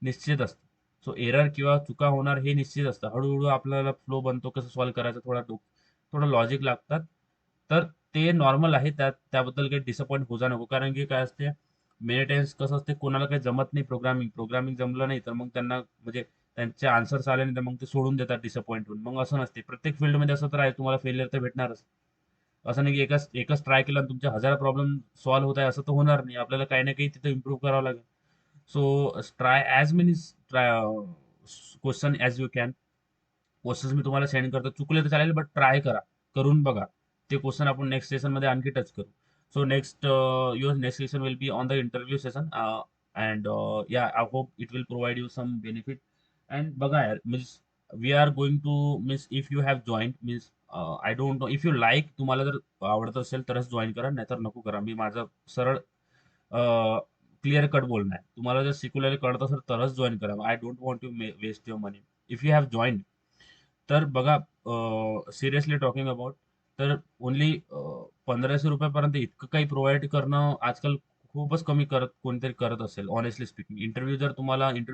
निश्चित असतं. सो एरर किंवा चुका होणार हे निश्चित असतं. हळूहळू आपल्याला फ्लो बनतो, कसं सॉल्व्ह करायचं, थोडं लॉजिक लागतात. तर ते नॉर्मल आहे. त्याबद्दल काही डिसअपॉइंट होऊ नको. कारण की काय असते, मेनी टाइम्स कसं असते, कोणाला काही जमत नाही, प्रोग्रामिंग जमलं नाही तर मग त्यांना म्हणजे त्यांचे आन्सर्स आले नाही तर मग ते सोडून देतात डिसअपॉइंट होऊन. मग असं नसते. प्रत्येक फील्डमध्ये असं तर आहे, तुम्हाला फेलियर तर भेटणारच. असं नाही की एकच ट्राय केला तुमचे 1000 प्रॉब्लेम सॉल्व्ह होत आहे असं तर होणार नाही. आपल्याला काही ना काही तिथं इम्प्रूव्ह करावं लागेल. So try as many question as you can. Questions मी तुम्हाला सेंड करतो. चुकले तर चालेल, बट ट्राय करून बघा. ते क्वेश्चन आपण नेक्स्ट सेशनमध्ये आणखी टच करू. So your next session will be on the interview session, and yeah, I hope it will provide you some benefit. And बघा यार, means we are going to means if you have joined means I don't know if you like, तुम्हाला जर आवडत असेल तरच join करा, नाहीतर नको करा. मी माझं सरळ क्लिअर कट बोलणं आहे. तुम्हाला जर सिक्युलरली कळत असेल तरच जॉईन करा. I don't want to waste your money. If you have join तर बघा, सिरियसली टॉकिंग अबाउट, तर ओन्ली 1500 रुपयापर्यंत इतकं काही प्रोव्हाइड करणं आजकाल खूपच कमी कोणीतरी करत असेल, ऑनेस्टली स्पीकिंग. इंटरव्ह्यू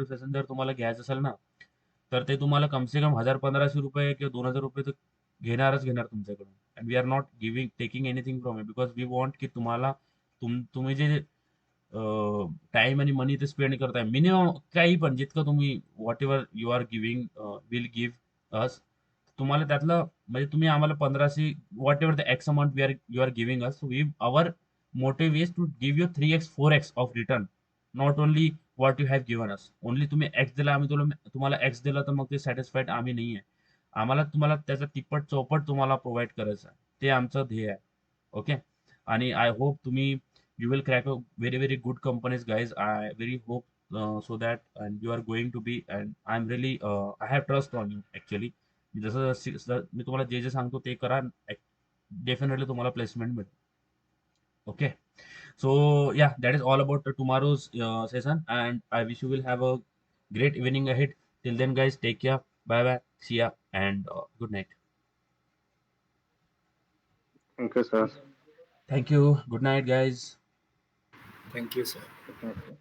सेशन जर तुम्हाला घ्यायचं असेल ना, तर ते तुम्हाला कमसे कम 1500 रुपये किंवा 2000 रुपये तर घेणार तुमच्याकडून. And we are not taking anything from it, because we want की तुम्ही जे टाइम आणि मनी ते स्पेंड करताय, मिनिमम काही पण जितकं तुम्ही whatever you are giving will give us, तुम्हाला त्यातलं म्हणजे तुम्ही आम्हाला 1500 whatever the x amount you are giving us, we our motive is to give you 3x 4x of return, not only what you have given us. Only तुम्ही x दिला, आम्ही तुम्हाला x दिला तर मग ते सॅटिस्फाईड आम्ही नाही आहे. आम्हाला तुम्हाला त्याचा तिप्पट चौपट तुम्हाला प्रोव्हाइड करायचं आहे, ते आमचं ध्येय आहे. ओके. आणि आय होप तुम्ही you will crack a very very good companies, guys. I very hope so that, and you are going to be, and I'm really I have trust on you actually. जसं मी तुम्हाला जे जे सांगतो ते करा, definitely तुम्हाला placement मिळेल. Okay. So yeah, that is all about tomorrow's session, and I wish you will have a great evening ahead. Till then, guys, take care. Bye bye. See ya, and good night. Thank you, sir. Thank you. Good night, guys. Thank you, sir. Okay.